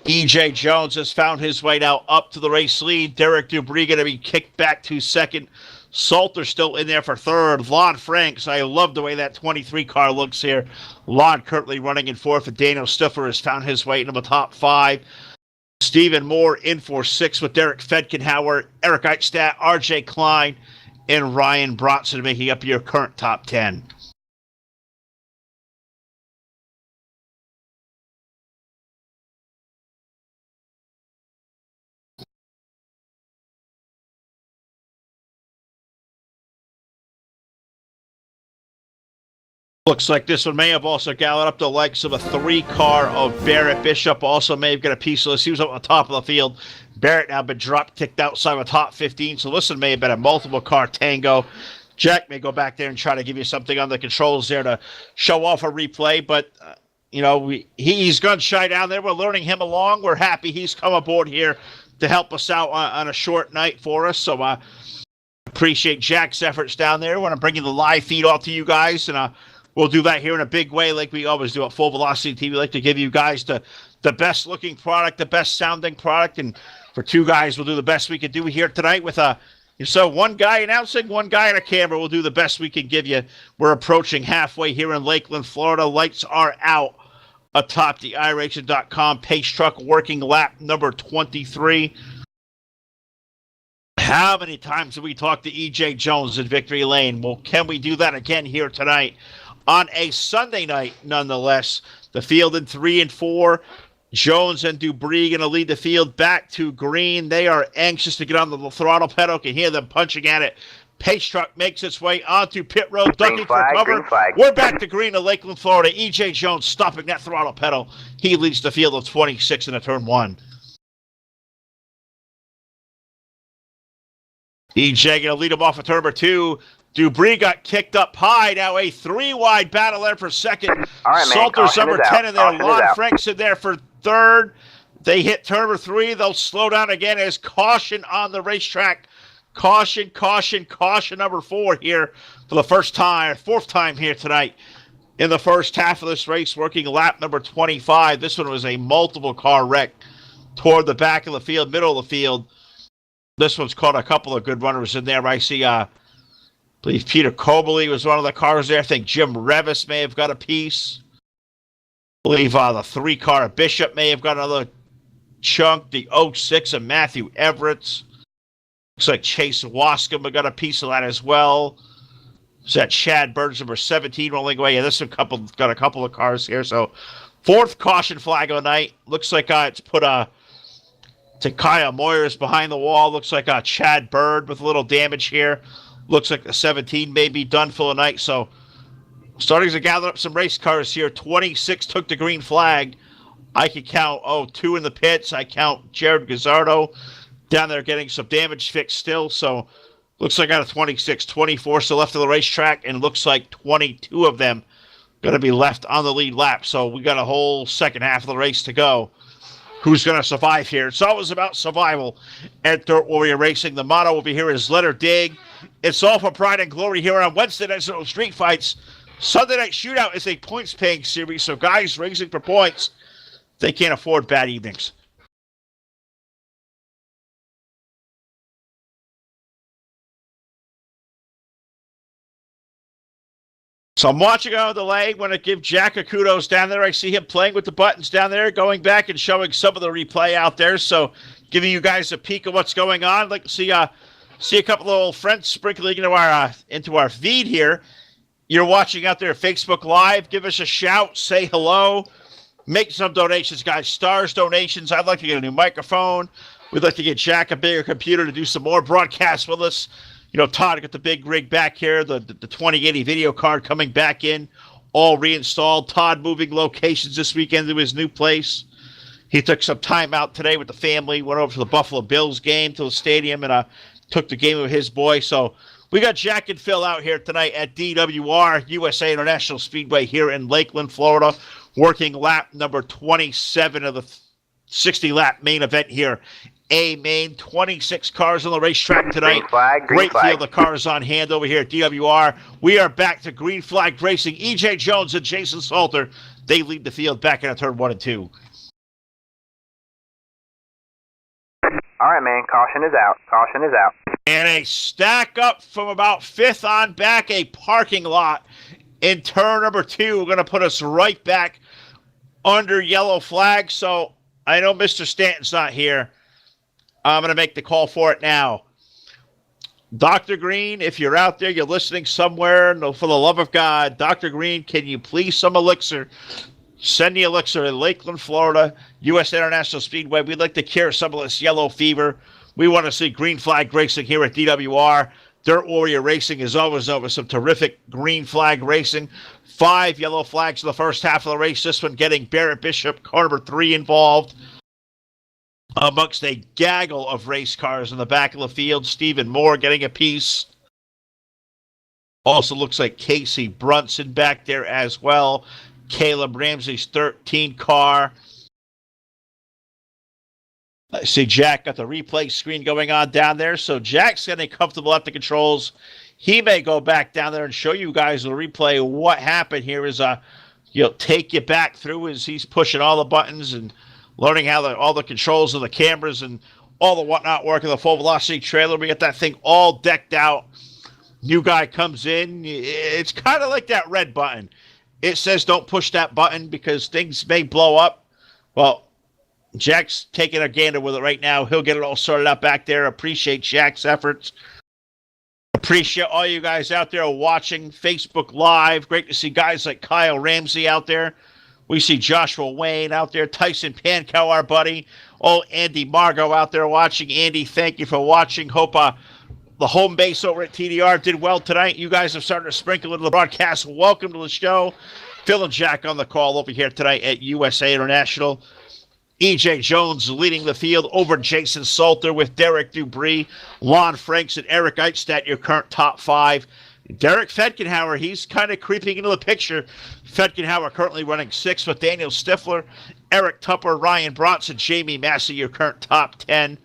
EJ Jones has found his way now up to the race lead. Derek Dubree gonna be kicked back to second. Salter still in there for third. Lon Franks, I love the way that 23 car looks here. Lon currently running in fourth, and Daniel Stifler has found his way into the top 5. Stephen Moore in for 6 with Derek Fedkenhauer, Eric Eichstadt, RJ Klein, and Ryan Bronson making up your current top 10. Looks like this one may have also galloped up the likes of a 3-car of Barrett Bishop. Also may have got a piece of this. He was up on the top of the field. Barrett now been drop kicked outside of the top 15. So this one may have been a multiple car tango. Jack may go back there and try to give you something on the controls there to show off a replay. But, he's gun shy down there. We're learning him along. We're happy he's come aboard here to help us out on a short night for us. So appreciate Jack's efforts down there. Want to bring you the live feed off to you guys. And we'll do that here in a big way like we always do at Full Velocity TV. We like to give you guys the best looking product, the best sounding product. And for 2 guys, we'll do the best we can do here tonight with so 1 guy announcing, 1 guy on a camera. We'll do the best we can give you. We're approaching halfway here in Lakeland, Florida. Lights are out atop the iRacing.com pace truck working lap number 23. How many times have we talked to EJ Jones in Victory Lane? Well, can we do that again here tonight? On a Sunday night, nonetheless, the field in 3 and 4. Jones and Dubree going to lead the field back to green. They are anxious to get on the throttle pedal. Can hear them punching at it. Pace truck makes its way onto pit road, ducking for cover. We're back to green in Lakeland, Florida. EJ Jones stopping that throttle pedal. He leads the field of 26 in a turn 1. EJ going to lead him off of turn number 2. Dubree got kicked up high. Now a 3-wide battle there for second. Salter's number 10 in there. Lon Franks in there for third. They hit turn number 3. They'll slow down again as caution on the racetrack. Caution number 4 here for the fourth time here tonight in the first half of this race, working lap number 25. This one was a multiple car wreck toward the back of the field, middle of the field. This one's caught a couple of good runners in there. I see I believe Peter Coberly was one of the cars there. I think Jim Revis may have got a piece. I believe the 3-car of Bishop may have got another chunk. The 06 of Matthew Everett's. Looks like Chase Wascom got a piece of that as well. So that Chad Bird's number 17 rolling away. Yeah, this one got a couple of cars here. So 4th caution flag of the night. Looks like it's put Takaya Moyers behind the wall. Looks like Chad Bird with a little damage here. Looks like the 17 may be done for the night. So starting to gather up some race cars here. 26 took the green flag. I can count, 2 in the pits. I count Jared Gazzardo down there getting some damage fixed still. So looks like out of 26, 24 still left of the racetrack. And looks like 22 of them going to be left on the lead lap. So we got a whole second half of the race to go. Who's going to survive here? It's always about survival at Dirt Warrior Racing. The motto over here is let her dig. It's all for pride and glory here on Wednesday Night Street Fights. Sunday Night Shootout is a points-paying series, so guys racing for points, they can't afford bad evenings. So I'm watching on delay. Want to give Jack a kudos down there. I see him playing with the buttons down there, going back and showing some of the replay out there. So giving you guys a peek of what's going on. I'd like to see a couple of old friends sprinkling into our feed here. You're watching out there at Facebook Live. Give us a shout. Say hello. Make some donations, guys. Stars donations. I'd like to get a new microphone. We'd like to get Jack a bigger computer to do some more broadcasts with us. You know, Todd got the big rig back here, the 2080 video card coming back in, all reinstalled. Todd moving locations this weekend to his new place. He took some time out today with the family, went over to the Buffalo Bills game to the stadium, and took the game with his boy. So we got Jack and Phil out here tonight at DWR, USA International Speedway here in Lakeland, Florida, working lap number 27 of the 60-lap main event here. A-Main, 26 cars on the racetrack tonight. Great field of cars on hand over here at DWR. We are back to green flag racing. E.J. Jones and Jason Salter, they lead the field back in turn 1 and 2. All right, man. Caution is out. Caution is out. And a stack up from about 5th on back, a parking lot in turn number 2. We're going to put us right back under yellow flag. So I know Mr. Stanton's not here. I'm going to make the call for it now. Dr. Green, if you're out there, you're listening somewhere, for the love of God, Dr. Green, can you please some elixir? Send the elixir in Lakeland, Florida, U.S. International Speedway. We'd like to cure some of this yellow fever. We want to see green flag racing here at DWR. Dirt Warrior Racing is always over some terrific green flag racing. 5 yellow flags in the first half of the race. This one getting Barrett Bishop, car number 3, involved. Amongst a gaggle of race cars in the back of the field. Stephen Moore getting a piece. Also looks like Casey Brunson back there as well. Caleb Ramsey's 13 car. I see Jack got the replay screen going on down there. So Jack's getting comfortable at the controls. He may go back down there and show you guys the replay. What happened here is take you back through as he's pushing all the buttons and learning how all the controls of the cameras and all the whatnot work in the full velocity trailer. We got that thing all decked out. New guy comes in. It's kind of like that red button. It says don't push that button because things may blow up. Well, Jack's taking a gander with it right now. He'll get it all sorted out back there. Appreciate Jack's efforts. Appreciate all you guys out there watching Facebook Live. Great to see guys like Kyle Ramsey out there. We see Joshua Wayne out there, Tyson Pankow, our buddy. Oh, Andy Margot out there watching. Andy, thank you for watching. Hope the home base over at TDR did well tonight. You guys have started to sprinkle into the broadcast. Welcome to the show. Phil and Jack on the call over here tonight at USA International. E.J. Jones leading the field over Jason Salter with Derek Dubree, Lon Franks, and Eric Eichstadt, your current top 5. Derek Fedkenhauer, he's kind of creeping into the picture. Fedkenhauer currently running 6th with Daniel Stifler, Eric Tupper, Ryan Bronson, Jamie Massey, your current top 10.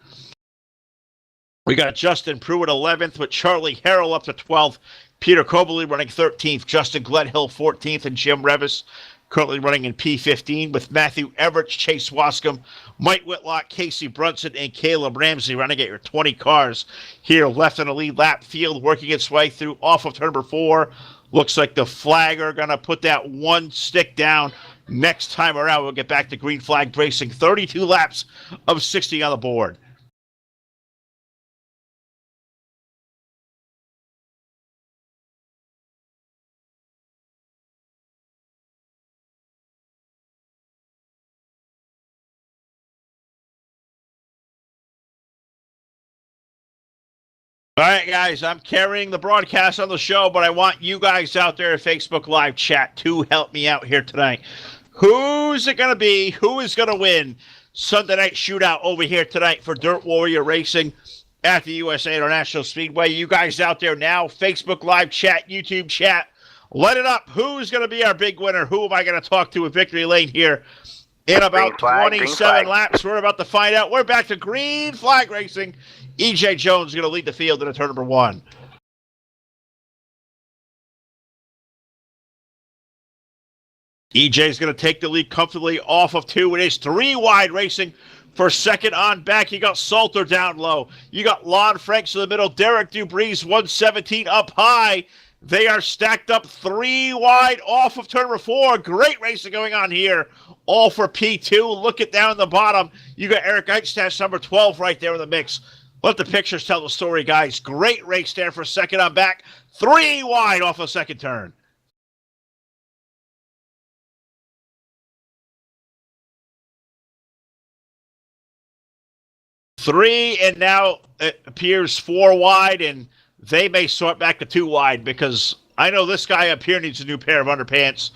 We got Justin Pruitt 11th with Charlie Harrell up to 12th. Peter Cobley running 13th. Justin Gledhill 14th, and Jim Revis currently running in P15 with Matthew Everett, Chase Wascom, Mike Whitlock, Casey Brunson, and Caleb Ramsey running at your 20 cars here left in the lead lap field, working its way through off of turn number 4. Looks like the flagger going to put that one stick down. Next time around, we'll get back to green flag racing. 32 laps of 60 on the board. All right, guys, I'm carrying the broadcast on the show, but I want you guys out there at Facebook Live chat to help me out here tonight. Who's it going to be? Who is going to win Sunday Night Shootout over here tonight for Dirt Warrior Racing at the USA International Speedway? You guys out there now, Facebook Live chat, YouTube chat, Light it up. Who's going to be our big winner? Who am I going to talk to in victory lane here in about 27 laps? We're about to find out. We're back to green flag racing. E.J. Jones is going to lead the field in turn number 1. EJ's going to take the lead comfortably off of 2. It is 3 wide racing for second on back. You got Salter down low. You got Lon Franks in the middle. Derek Dubreeze, 117 up high. They are stacked up 3 wide off of turn number 4. Great racing going on here. All for P2. Look at down the bottom. You got Eric Eichstadt, number 12, right there in the mix. Let the pictures tell the story, guys. Great race there for second on back. 3 wide off of second turn. Three, and now it appears 4 wide, and they may sort back to 2 wide because I know this guy up here needs a new pair of underpants.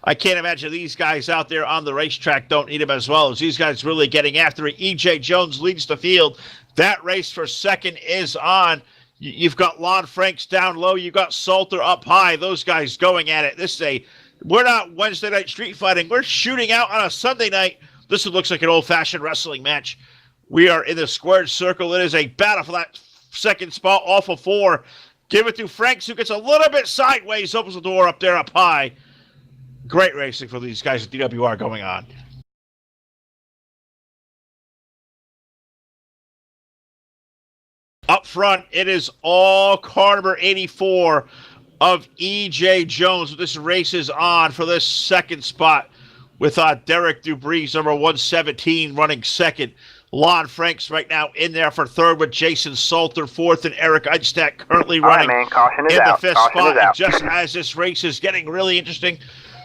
I can't imagine these guys out there on the racetrack don't need them as well as these guys really getting after it. E.J. Jones leads the field. That race for second is on. You've got Lon Franks down low. You've got Salter up high. Those guys going at it. We're not Wednesday night street fighting. We're shooting out on a Sunday night. This looks like an old-fashioned wrestling match. We are in the squared circle. It is a battle for that second spot off of 4. Give it to Franks, who gets a little bit sideways, opens the door up there up high. Great racing for these guys at DWR going on. Up front, it is all car number 84 of E.J. Jones. This race is on for this second spot with Derek Dubreeze, number 117, running second. Lon Franks right now in there for third with Jason Salter, fourth, and Eric Eichstadt currently running in the fifth spot. And just as this race is getting really interesting,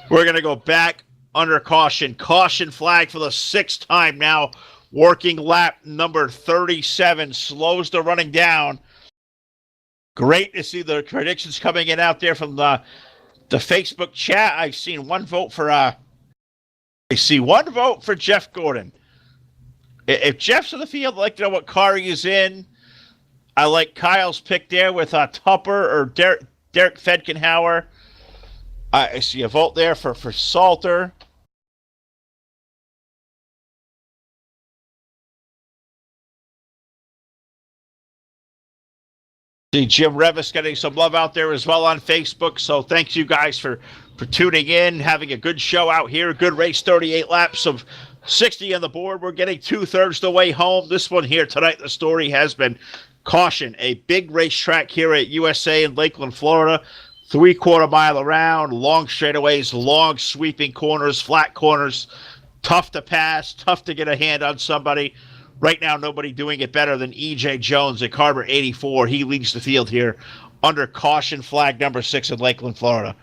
we're going to go back under caution. Caution flag for the 6th time now. Working lap number 37 slows the running down. Great to see the predictions coming in out there from the Facebook chat. I've seen one vote for Jeff Gordon. If Jeff's in the field, I'd like to know what car he is in. I like Kyle's pick there with Tupper or Derek Fedkenhauer. I see a vote there for Salter. See Jim Revis getting some love out there as well on Facebook. So thanks you guys for tuning in, having a good show out here. Good race, 38 laps of 60 on the board. We're getting 2/3 the way home. This one here tonight, the story has been caution. A big racetrack here at USA in Lakeland, Florida. 3/4 mile around, long straightaways, long sweeping corners, flat corners. Tough to pass, tough to get a hand on somebody. Right now, nobody doing it better than E.J. Jones at Carver 84. He leads the field here under caution flag number 6 in Lakeland, Florida.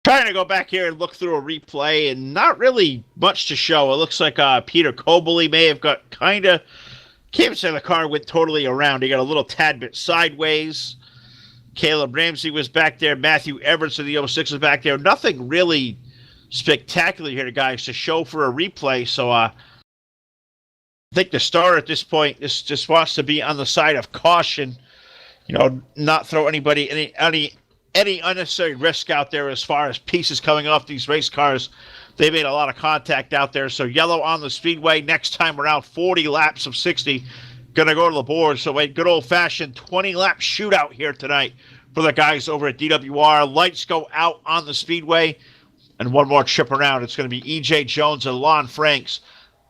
Trying to go back here and look through a replay, and not really much to show. It looks like Peter Cobley may have got kind of, can't say the car went totally around. He got a little tad bit sideways. Caleb Ramsey was back there. Matthew Everts of the 06 was back there. Nothing really spectacular here, guys, to show for a replay. So I think the starter at this point just wants to be on the side of caution. You know, not throw anybody any unnecessary risk out there as far as pieces coming off these race cars. They made a lot of contact out there. So yellow on the speedway. Next time around, 40 laps of 60. Going to go to the board. So a good old-fashioned 20-lap shootout here tonight for the guys over at DWR. Lights go out on the speedway. And one more trip around. It's going to be E.J. Jones and Lon Franks.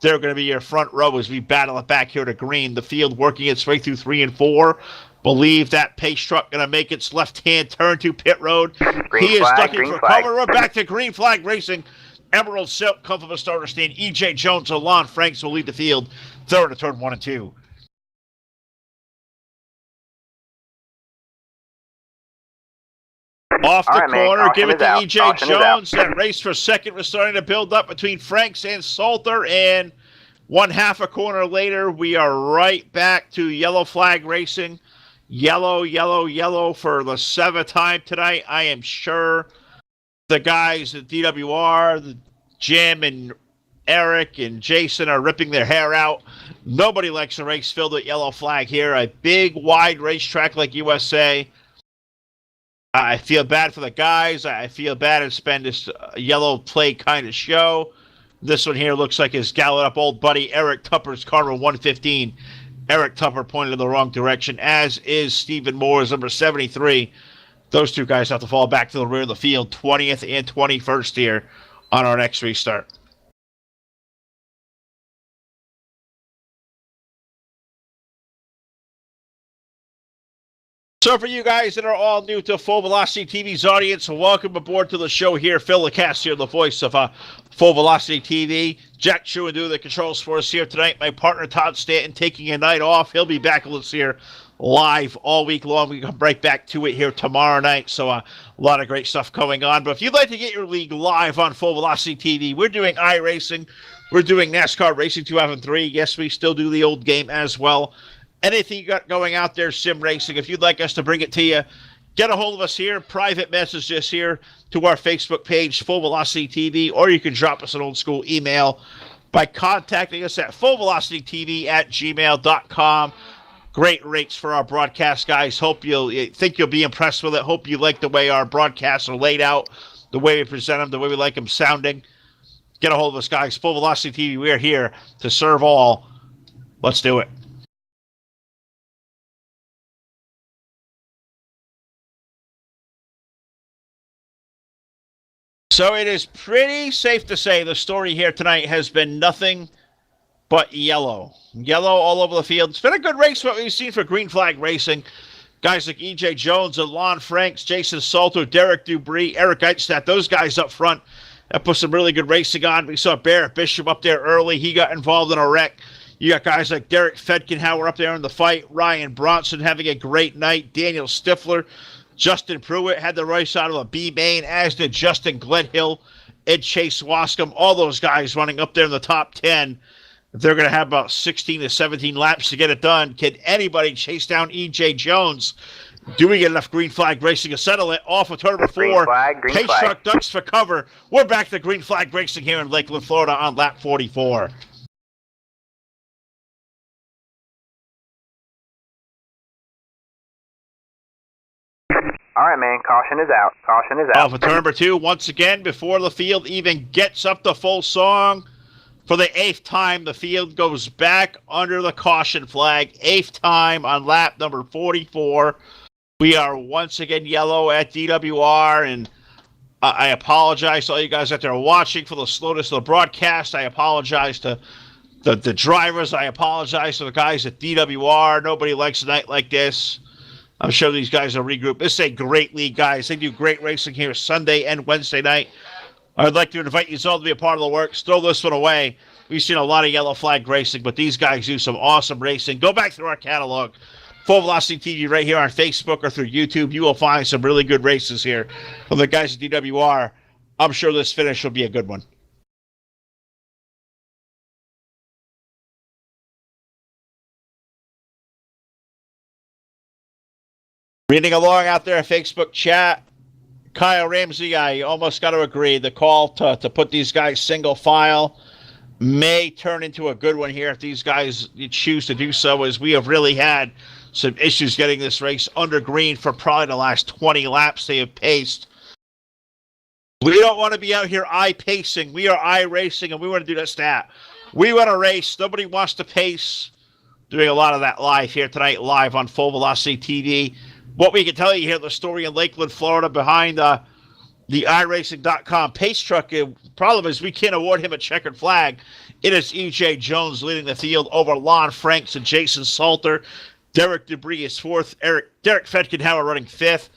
They're going to be your front row as we battle it back here to green. The field working its way through 3 and 4. Believe that pace truck going to make its left-hand turn to pit road. He is ducking for cover. We're back to green flag racing. Emerald Silk come from a starter stand. E.J. Jones and Lon Franks will lead the field. Third to turn 1 and 2. Off the corner, give it to E.J. Jones. That race for second was starting to build up between Franks and Salter, and 1/2 a corner later, we are right back to yellow flag racing. Yellow, yellow, yellow for the 7th time tonight. I am sure the guys at DWR, Jim and Eric and Jason are ripping their hair out. Nobody likes a race filled with yellow flag here. A big, wide racetrack like USA. I feel bad for the guys. I feel bad it's been this yellow play kind of show. This one here looks like his galloped up old buddy Eric Tupper's car 115. Eric Tupper pointed in the wrong direction, as is Stephen Moore's number 73. Those two guys have to fall back to the rear of the field, 20th and 21st here on our next restart. So for you guys that are all new to Full Velocity TV's audience, welcome aboard to the show here. Phil Licasio, the voice of Full Velocity TV. Jack True and do the controls for us here tonight. My partner Todd Stanton taking a night off. He'll be back with us here live all week long. We come right back to it here tomorrow night. So a lot of great stuff going on. But if you'd like to get your league live on Full Velocity TV, we're doing iRacing. We're doing NASCAR Racing 2003. Yes, we still do the old game as well. Anything you got going out there, sim racing, if you'd like us to bring it to you, get a hold of us here. Private message us here to our Facebook page, Full Velocity TV, or you can drop us an old school email by contacting us at fullvelocitytv@gmail.com. Great rates for our broadcast, guys. Hope you'll be impressed with it. Hope you like the way our broadcasts are laid out, the way we present them, the way we like them sounding. Get a hold of us, guys. Full Velocity TV, we're here to serve all. Let's do it. So it is pretty safe to say the story here tonight has been nothing but yellow. Yellow all over the field. It's been a good race, what we've seen for green flag racing. Guys like E.J. Jones and Lon Franks, Jason Salter, Derek Dubry, Eric Eichstadt, those guys up front that put some really good racing on. We saw Barrett Bishop up there early. He got involved in a wreck. You got guys like Derek Fedkenhauer up there in the fight. Ryan Bronson having a great night. Daniel Stifler. Justin Pruitt had the race out of a B main, as did Justin Gledhill and Chase Wascom. All those guys running up there in the top 10. They're going to have about 16 to 17 laps to get it done. Can anybody chase down E.J. Jones? Do we get enough green flag racing to settle it? Off of turn number 4. Pace truck ducks for cover. We're back to green flag racing here in Lakeland, Florida on lap 44. All right, man. Caution is out. Caution is out. Off of turn number 2, once again, before the field even gets up to full song. For the 8th time, the field goes back under the caution flag. 8th time on lap number 44. We are once again yellow at DWR, and I apologize to all you guys out there watching for the slowness of the broadcast. I apologize to the drivers. I apologize to the guys at DWR. Nobody likes a night like this. I'm sure these guys will regroup. This is a great league, guys. They do great racing here Sunday and Wednesday night. I'd like to invite you all to be a part of the works. Throw this one away. We've seen a lot of yellow flag racing, but these guys do some awesome racing. Go back through our catalog. Full Velocity TV right here on Facebook or through YouTube. You will find some really good races here from the guys at DWR. I'm sure this finish will be a good one. Reading along out there in Facebook chat, Kyle Ramsey, I almost got to agree. The call to put these guys single file may turn into a good one here if these guys choose to do so, as we have really had some issues getting this race under green for probably the last 20 laps they have paced. We don't want to be out here pacing. We are racing, and we want to do that stat. We want to race. Nobody wants to pace. Doing a lot of that live here tonight, live on Full Velocity TV. What we can tell you here, the story in Lakeland, Florida, behind the iRacing.com pace truck. Problem is we can't award him a checkered flag. It is E.J. Jones leading the field over Lon Franks and Jason Salter. Derek Dubry is 4th. Derek Fedkenhauer running 5th.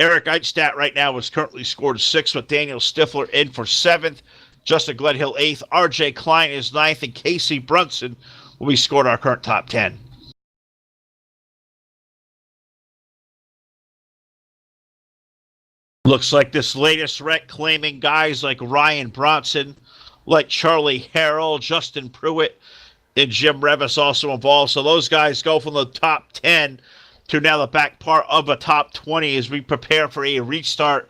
Eric Eichstadt right now is currently scored 6th, with Daniel Stifler in for 7th. Justin Gledhill 8th. R.J. Klein is 9th, and Casey Brunson will be scored our current top 10. Looks like this latest wreck claiming guys like Ryan Bronson, like Charlie Harrell, Justin Pruitt, and Jim Revis also involved. So those guys go from the top 10 to now the back part of the top 20 as we prepare for a restart.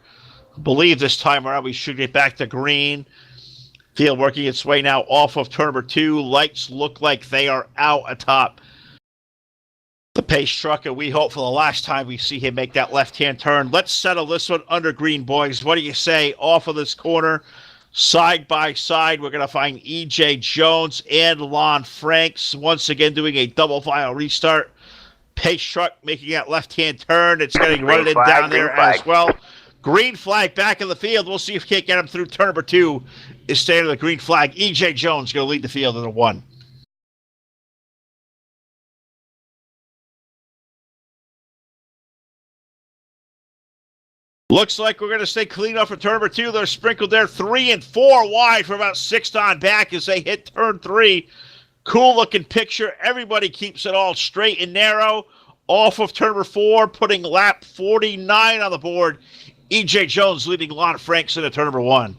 I believe this time around we should get back to green. Field working its way now off of turn number 2. Lights look like they are out atop the pace truck, and we hope for the last time we see him make that left-hand turn. Let's settle this one under green, boys. What do you say? Off of this corner, side by side, we're going to find E.J. Jones and Lon Franks once again doing a double file restart. Pace truck making that left-hand turn. It's getting run in down there as well. Green flag back in the field. We'll see if we can't get him through turn number 2. Is staying on the green flag. E.J. Jones going to lead the field in a 1. Looks like we're going to stay clean off of turn number 2. They're sprinkled there 3 and 4 wide for about 6 on back as they hit turn 3. Cool looking picture. Everybody keeps it all straight and narrow. Off of turn number 4, putting lap 49 on the board. E.J. Jones leading Lon Franks into turn number 1.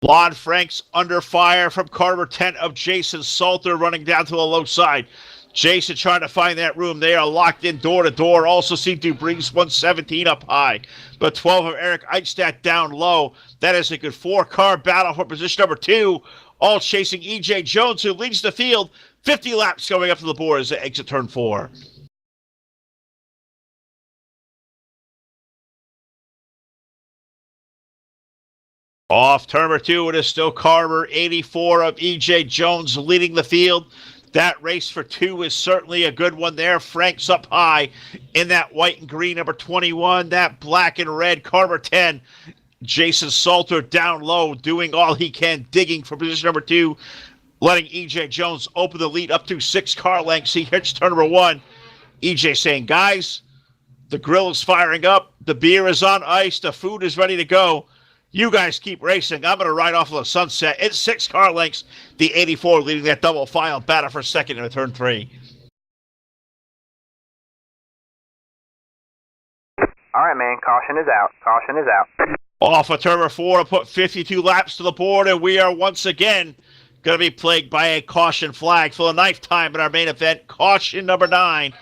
Lon Franks under fire from car number 10 of Jason Salter running down to the low side. Jason trying to find that room. They are locked in door to door. Also see Dubri's 117 up high. But 12 of Eric Eichstadt down low. That is a good 4-car battle for position number 2. All chasing E.J. Jones, who leads the field. 50 laps going up to the board as they exit turn 4. Off turn number 2, it is still Carver, 84 of E.J. Jones leading the field. That race for 2 is certainly a good one there. Frank's up high in that white and green number 21. That black and red Carver 10. Jason Salter down low, doing all he can, digging for position number 2, letting E.J. Jones open the lead up to 6 car lengths. He hits turn number 1. E.J. saying, guys, the grill is firing up. The beer is on ice. The food is ready to go. You guys keep racing. I'm going to ride off of the sunset. It's 6 car lengths. The 84 leading that double file battle for second in turn 3. All right, man. Caution is out. Caution is out. Off of turn number 4 to put 52 laps to the board, and we are once again going to be plagued by a caution flag for the 9th time in our main event. Caution number 9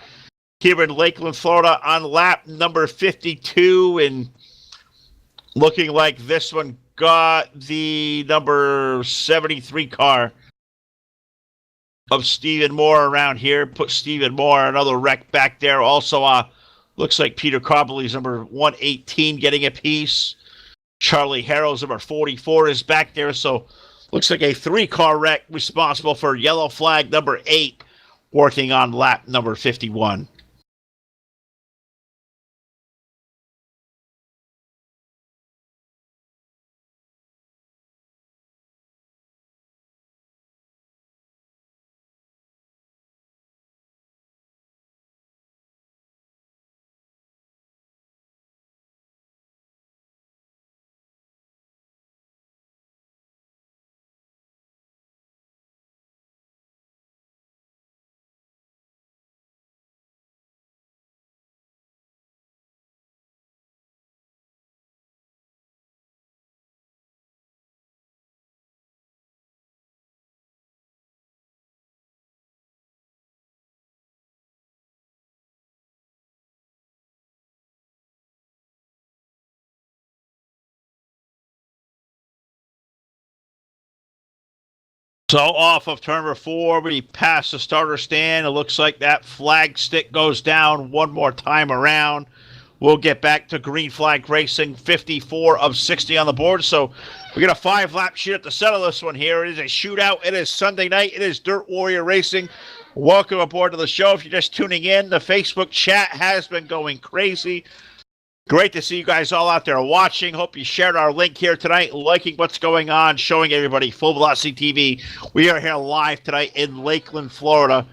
here in Lakeland, Florida on lap number 52, and looking like this one got the number 73 car of Stephen Moore around here. Put Stephen Moore, another wreck back there. Also, looks like Peter Cobley's number 118 getting a piece. Charlie Harrow's number 44 is back there. So looks like a 3-car wreck responsible for yellow flag number 8 working on lap number 51. So off of turn number 4, we pass the starter stand. It looks like that flag stick goes down one more time around. We'll get back to green flag racing, 54 of 60 on the board. So we got a 5-lap shoot to settle this one here. It is a shootout. It is Sunday night. It is Dirt Warrior Racing. Welcome aboard to the show. If you're just tuning in, the Facebook chat has been going crazy. Great to see you guys all out there watching. Hope you shared our link here tonight, liking what's going on, showing everybody Full Velocity TV. We are here live tonight in Lakeland, Florida.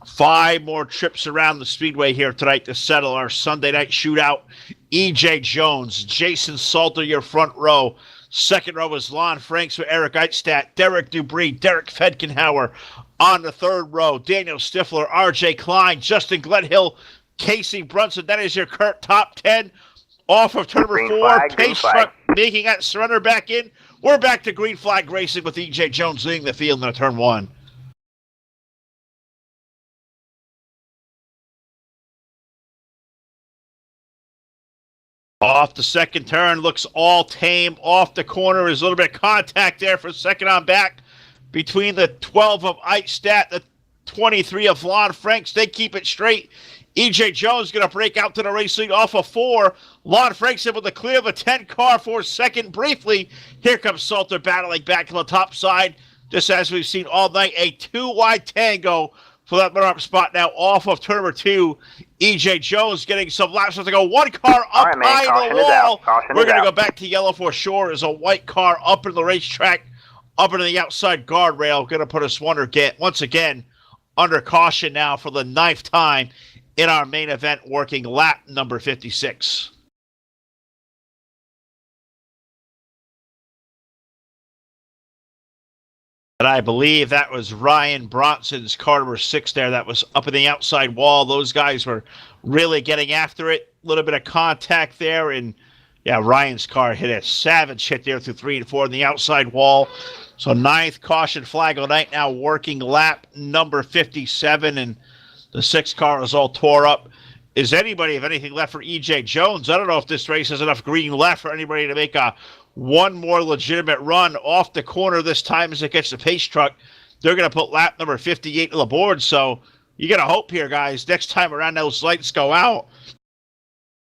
5 more trips around the Speedway here tonight to settle our Sunday night shootout. E.J. Jones, Jason Salter, your front row. Second row is Lon Franks for Eric Eichstadt, Derek Dubry, Derek Fedkenhauer. On the third row, Daniel Stifler, R.J. Klein, Justin Glenhill, Casey Brunson. That is your current top 10. Off of turn number 4, pace truck making that surrender back in. We're back to green flag racing with E.J. Jones leading the field in turn 1. Off the second turn, looks all tame. Off the corner is a little bit of contact there for second on back between the 12 of Eichstadt, the 23 of Lon Franks. They keep it straight. E.J. Jones going to break out to the race lead off of 4. Lon Franks able to clear the 10 car for second briefly. Here comes Salter battling back to the top side. Just as we've seen all night, a 2-wide tango for that runner-up spot now off of turn number 2. E.J. Jones getting some laps to go. One car up high in the wall. We're going to go back to yellow for sure as a white car up in the racetrack, up into the outside guardrail. Going to put us once again under caution now for the 9th time in our main event, working lap number 56. And I believe that was Ryan Bronson's car number 6 there. That was up in the outside wall. Those guys were really getting after it. A little bit of contact there. And, yeah, Ryan's car hit a savage hit there through 3 and 4 in the outside wall. So 9th caution flag of the night now, working lap number 57. And the 6th car is all tore up. Is anybody have anything left for E.J. Jones? I don't know if this race has enough green left for anybody to make one more legitimate run off the corner this time as it gets the pace truck. They're going to put lap number 58 to the board. So you got to hope here, guys, next time around those lights go out,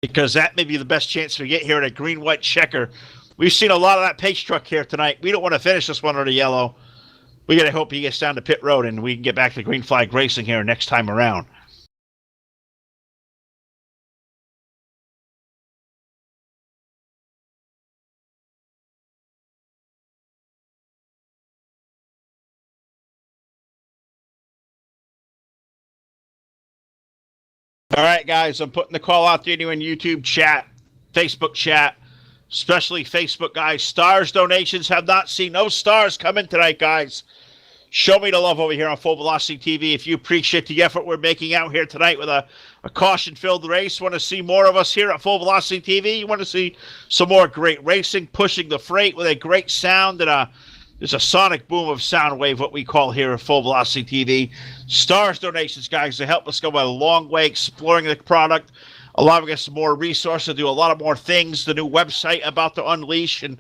because that may be the best chance we get here at a green-white checker. We've seen a lot of that pace truck here tonight. We don't want to finish this one on the yellow. We got to hope he gets down to pit road and we can get back to green flag racing here next time around. All right, guys, I'm putting the call out to anyone in YouTube chat, Facebook chat, especially Facebook, guys. Stars donations have not seen no stars come in tonight, guys. Show me the love over here on Full Velocity TV. If you appreciate the effort we're making out here tonight with a caution-filled race, want to see more of us here at Full Velocity TV, you want to see some more great racing, pushing the freight with a great sound and there's a sonic boom of sound wave, what we call here at Full Velocity TV. Stars donations, guys, to help us go a long way exploring the product, allowing us more resources to do a lot of more things. The new website about to unleash, and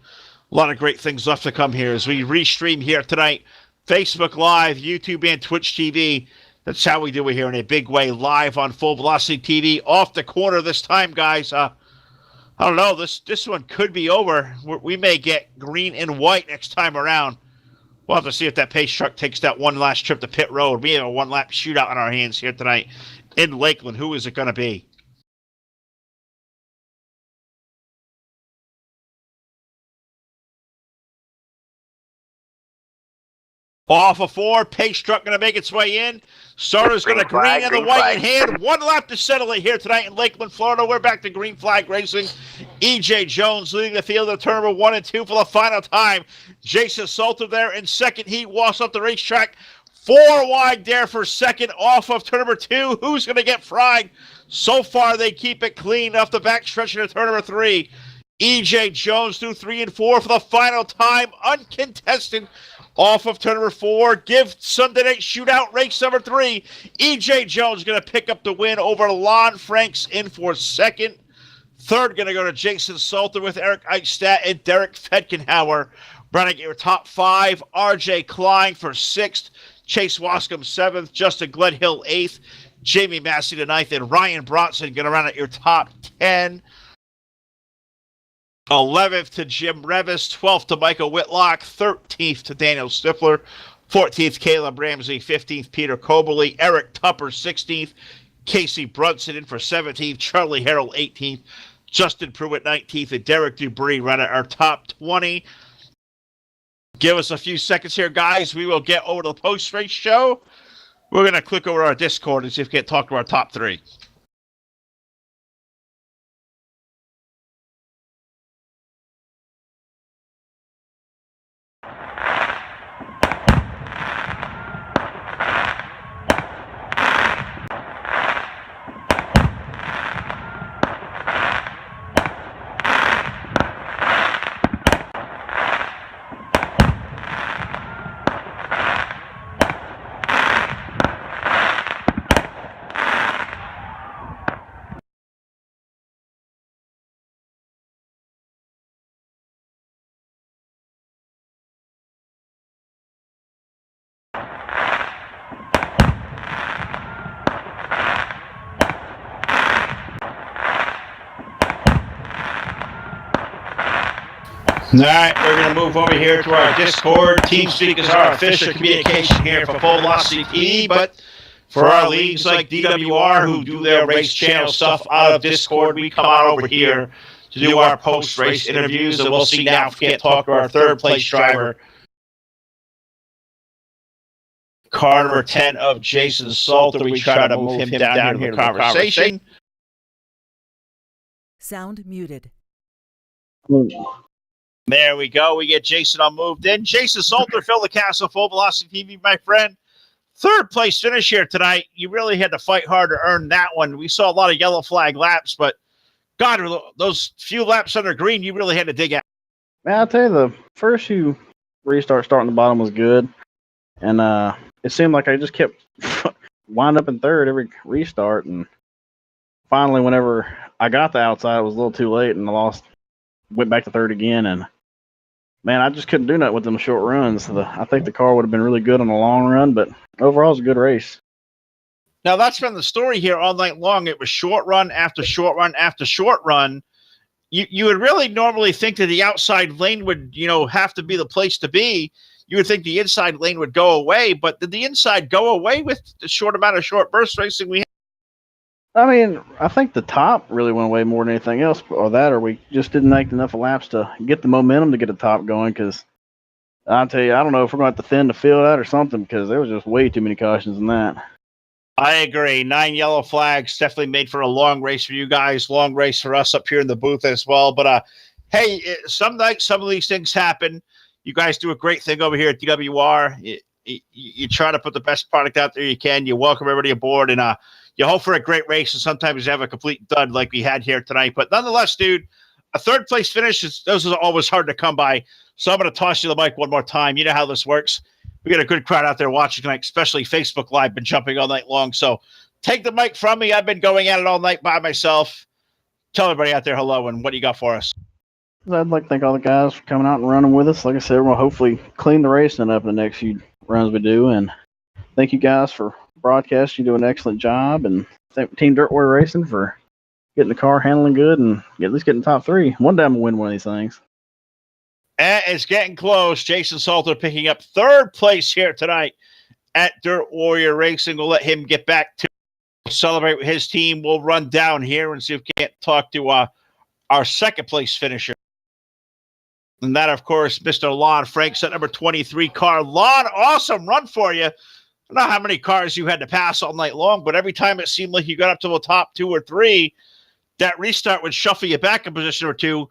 a lot of great things left to come here as we restream here tonight. Facebook Live, YouTube, and Twitch TV. That's how we do it here in a big way, live on Full Velocity TV. Off the corner this time, guys. I don't know. This one could be over. We may get green and white next time around. We'll have to see if that pace truck takes that one last trip to pit road. We have a one-lap shootout on our hands here tonight in Lakeland. Who is it going to be? Off of 4, pace truck going to make its way in. Starter's going to green and the white in hand. One lap to settle it here tonight in Lakeland, Florida. We're back to green flag racing. E.J. Jones leading the field at turn number 1 and 2 for the final time. Jason Salter there in second heat, walks up the racetrack. 4 wide there for second off of turn number 2. Who's going to get fried? So far, they keep it clean off the backstretch into turn number 3. E.J. Jones through 3 and 4 for the final time, uncontested. Off of turn number 4, give Sunday Night Shootout race number 3. E.J. Jones going to pick up the win over Lon Franks in for second. Third going to go to Jason Salter with Eric Eichstadt and Derek Fedkenhauer. Running your top 5, R.J. Klein for 6th, Chase Wascom 7th, Justin Gledhill 8th, Jamie Massey the 9th, and Ryan Bronson going to run at your top 10. 11th to Jim Revis, 12th to Michael Whitlock, 13th to Daniel Stifler, 14th Caleb Ramsey, 15th Peter Coberly, Eric Tupper 16th, Casey Brunson in for 17th, Charlie Harrell 18th, Justin Pruitt 19th, and Derek Dubree run at our top 20. Give us a few seconds here, guys. We will get over to the post-race show. We're going to click over our Discord and see if we can talk to our top 3. All right, we're going to move over here to our Discord. TeamSpeak is our official communication here for Full Velocity TV, but for our leagues like DWR who do their race channel stuff out of Discord, we come on over here to do our post-race interviews, and we'll see now if we can't talk to our third-place driver, car number 10 of Jason Salter. We try to move him down here to the conversation. Sound muted. There we go. We get Jason all moved in. Jason Salter, Phil the Castle, Full Velocity TV, my friend. Third place finish here tonight. You really had to fight hard to earn that one. We saw a lot of yellow flag laps, but God, those few laps under green, you really had to dig out. Man, I'll tell you, the first few restarts starting the bottom was good. And it seemed like I just kept wind up in third every restart. And finally, whenever I got the outside, it was a little too late, and I went back to third again. And man, I just couldn't do nothing with them short runs. I think the car would have been really good on the long run, but overall, it was a good race. Now, that's been the story here all night long. It was short run after short run after short run. You would really normally think that the outside lane would, have to be the place to be. You would think the inside lane would go away, but did the inside go away with the short amount of short burst racing we had? I mean, I think the top really went away more than anything else, or we just didn't make enough laps to get the momentum to get the top going. Because I'll tell you, I don't know if we're going to have to thin the field out or something, because there was just way too many cautions in that. I agree. 9 yellow flags definitely made for a long race for you guys, long race for us up here in the booth as well. But hey, some nights some of these things happen. You guys do a great thing over here at DWR. You try to put the best product out there you can. You welcome everybody aboard, and you hope for a great race, and sometimes you have a complete dud like we had here tonight. But nonetheless, dude, a third-place finish, those are always hard to come by. So I'm going to toss you the mic one more time. You know how this works. We got a good crowd out there watching tonight, especially Facebook Live, been jumping all night long. So take the mic from me. I've been going at it all night by myself. Tell everybody out there hello, and what do you got for us? I'd like to thank all the guys for coming out and running with us. Like I said, we'll hopefully clean the racing up in the next few runs we do. And thank you guys for broadcast. You do an excellent job, and thank Team Dirt Warrior Racing for getting the car handling good and at least getting top 3. One day I'm gonna win one of these things. And it's getting close. Jason Salter picking up third place here tonight at Dirt Warrior Racing. We'll let him get back to celebrate with his team. We'll run down here and see if we can't talk to our second place finisher. And that, of course, Mr. Lon Franks at number 23 car. Lon, awesome run for you. I don't know how many cars you had to pass all night long, but every time it seemed like you got up to the top 2 or 3, that restart would shuffle you back a position or 2.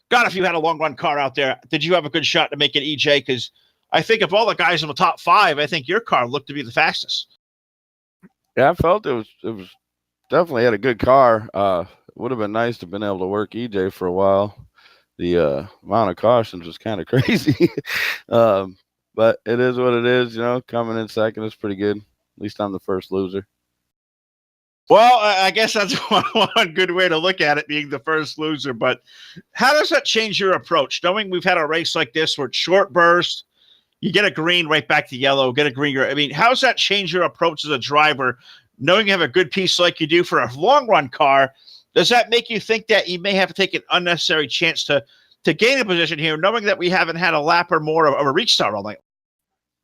God, if you had a long run car out there, did you have a good shot to make it, EJ? Because I think of all the guys in the top 5, I think your car looked to be the fastest. Yeah, I felt it was definitely had a good car. Would have been nice to have been able to work EJ for a while. The amount of cautions was kind of crazy. But it is what it is, coming in second is pretty good. At least I'm the first loser. Well, I guess that's one good way to look at it, being the first loser. But how does that change your approach? Knowing we've had a race like this where it's short burst, you get a green, right back to yellow, get a green. I mean, how does that change your approach as a driver? Knowing you have a good piece like you do for a long run car, does that make you think that you may have to take an unnecessary chance to gain a position here, knowing that we haven't had a lap or more of a restart all night?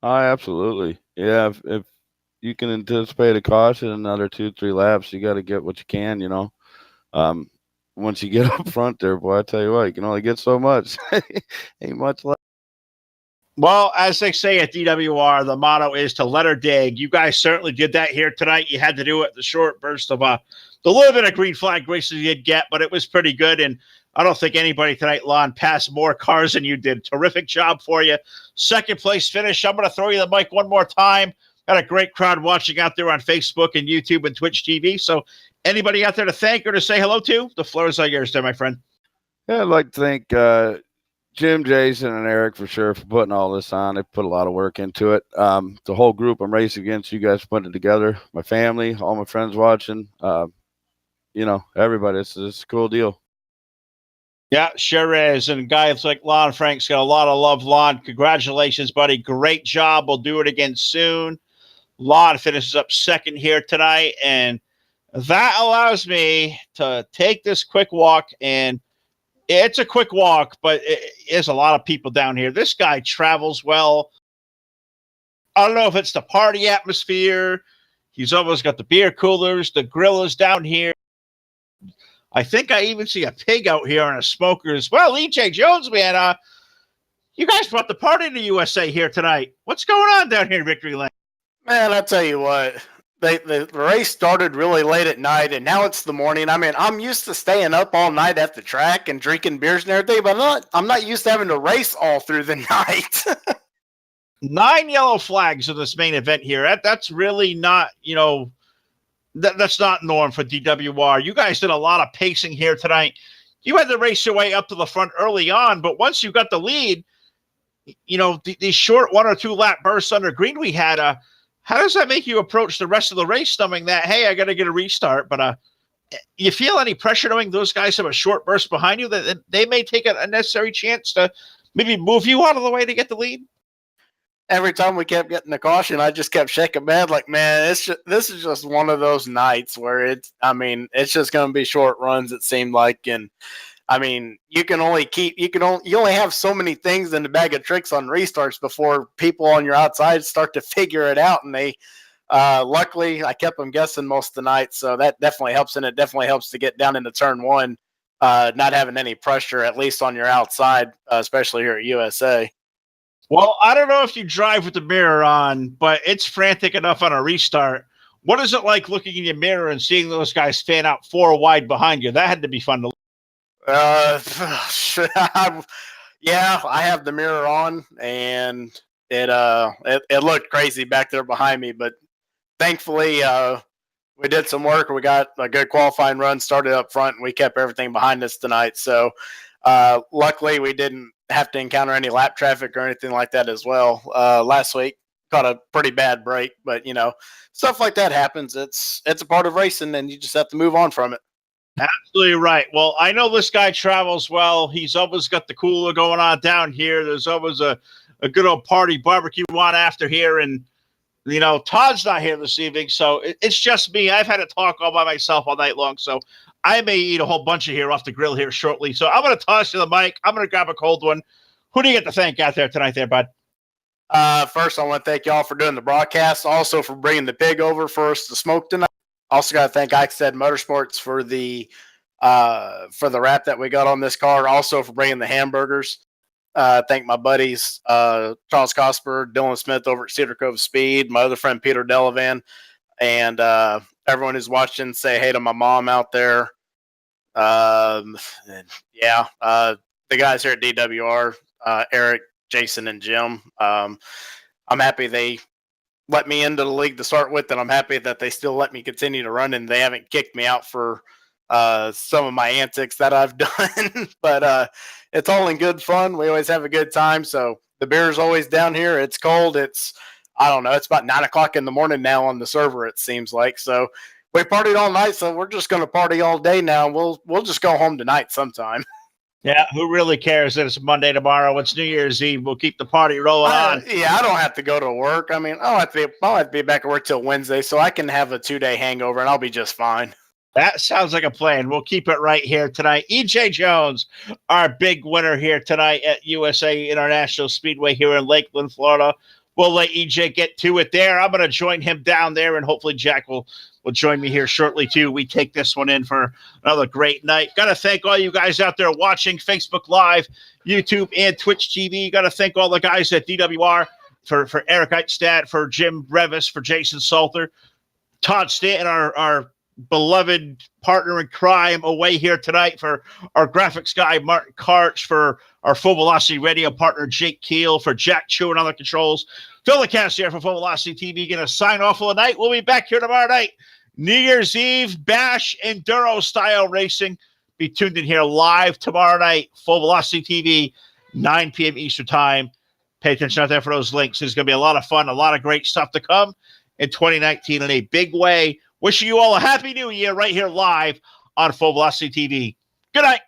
Oh, absolutely. Yeah, if you can anticipate a caution another 2-3 laps, you got to get what you can, Once you get up front there, boy, I tell you what, you can only get so much. Ain't much left. Well, as they say at DWR, the motto is to let her dig. You guys certainly did that here tonight. You had to do it the short burst of the little bit of green flag races you did get, but it was pretty good. And I don't think anybody tonight, Lon, passed more cars than you did. Terrific job for you. Second place finish. I'm going to throw you the mic one more time. Got a great crowd watching out there on Facebook and YouTube and Twitch TV. So anybody out there to thank or to say hello to? The floor is all yours there, my friend. Yeah, I'd like to thank Jim, Jason, and Eric for sure for putting all this on. They put a lot of work into it. The whole group I'm racing against, you guys putting it together. My family, all my friends watching. Everybody. It's a cool deal. Yeah, sure is. And guys like Lon Frank's got a lot of love. Lon, congratulations, buddy. Great job. We'll do it again soon. Lon finishes up second here tonight, and that allows me to take this quick walk and It's a quick walk, but there's a lot of people down here. This guy travels well. I don't know if it's the party atmosphere. He's almost got the beer coolers. The grill is down here. I think I even see a pig out here and a smoker as well. EJ Jones, man, you guys brought the party to USA here tonight. What's going on down here in Victory Lane? Man, I tell you what, the race started really late at night, and now it's the morning. I mean, I'm used to staying up all night at the track and drinking beers and everything, but I'm not used to having to race all through the night. 9 yellow flags in this main event here. That's really not, that's not norm for DWR. You guys did a lot of pacing here tonight. You had to race your way up to the front early on, but once you got the lead, these short 1 or 2 lap bursts under green we had, how does that make you approach the rest of the race knowing that, hey, I got to get a restart? But you feel any pressure knowing those guys have a short burst behind you that they may take a necessary chance to maybe move you out of the way to get the lead? Every time we kept getting the caution, I just kept shaking my head like, man, this is just one of those nights where it's just going to be short runs, it seemed like. And I mean, you only have so many things in the bag of tricks on restarts before people on your outside start to figure it out. And they, luckily, I kept them guessing most of the night. So that definitely helps. And it definitely helps to get down into turn 1, not having any pressure, at least on your outside, especially here at USA. Well, I don't know if you drive with the mirror on, but it's frantic enough on a restart. What is it like looking in your mirror and seeing those guys fan out 4 wide behind you? That had to be fun to look. Yeah, I have the mirror on, and it looked crazy back there behind me, but thankfully we did some work. We got a good qualifying run started up front, and we kept everything behind us tonight. So luckily we didn't have to encounter any lap traffic or anything like that as well. Last week caught a pretty bad break, but stuff like that happens. It's a part of racing, and you just have to move on from it. Absolutely right. Well, I know this guy travels well. He's always got the cooler going on down here. There's always a good old party barbecue on after here. And, Todd's not here this evening, so it's just me. I've had to talk all by myself all night long, so I may eat a whole bunch of here off the grill here shortly. So I'm going to toss you the mic. I'm going to grab a cold one. Who do you get to thank out there tonight there, bud? First, I want to thank y'all for doing the broadcast, also for bringing the pig over for us to smoke tonight. Also got to thank Eichstead Motorsports for the wrap that we got on this car. Also for bringing the hamburgers. Thank my buddies Charles Cosper, Dylan Smith over at Cedar Cove Speed, my other friend Peter Delavan, and everyone who's watching. Say hey to my mom out there. The guys here at DWR, Eric, Jason, and Jim. I'm happy they let me into the league to start with, and I'm happy that they still let me continue to run, and they haven't kicked me out for some of my antics that I've done. But it's all in good fun. We always have a good time. So the beer's always down here. It's cold. It's about 9 o'clock in the morning now on the server, it seems like. So we partied all night, so we're just going to party all day now. We'll just go home tonight sometime. Yeah, who really cares that it's Monday tomorrow? It's New Year's Eve. We'll keep the party rolling on. I don't have to go to work. I mean, I'll have to be back at work till Wednesday, so I can have a 2-day hangover, and I'll be just fine. That sounds like a plan. We'll keep it right here tonight. EJ Jones, our big winner here tonight at USA International Speedway here in Lakeland, Florida. We'll let EJ get to it there. I'm going to join him down there, and hopefully Jack will join me here shortly, too. We take this one in for another great night. Got to thank all you guys out there watching Facebook Live, YouTube, and Twitch TV. Got to thank all the guys at DWR, for Eric Eichstadt, for Jim Revis, for Jason Salter, Todd Stanton, our beloved partner in crime, away here tonight, for our graphics guy, Martin Karch, for our Full Velocity Radio partner, Jake Keel, for Jack Chewin on the controls. Phil LeCast here for Full Velocity TV. Going to sign off for the night. We'll be back here tomorrow night. New Year's Eve, Bash Enduro style racing. Be tuned in here live tomorrow night. Full Velocity TV, 9 p.m. Eastern time. Pay attention out there for those links. There's going to be a lot of fun, a lot of great stuff to come in 2019 in a big way. Wishing you all a happy new year right here live on Full Velocity TV. Good night.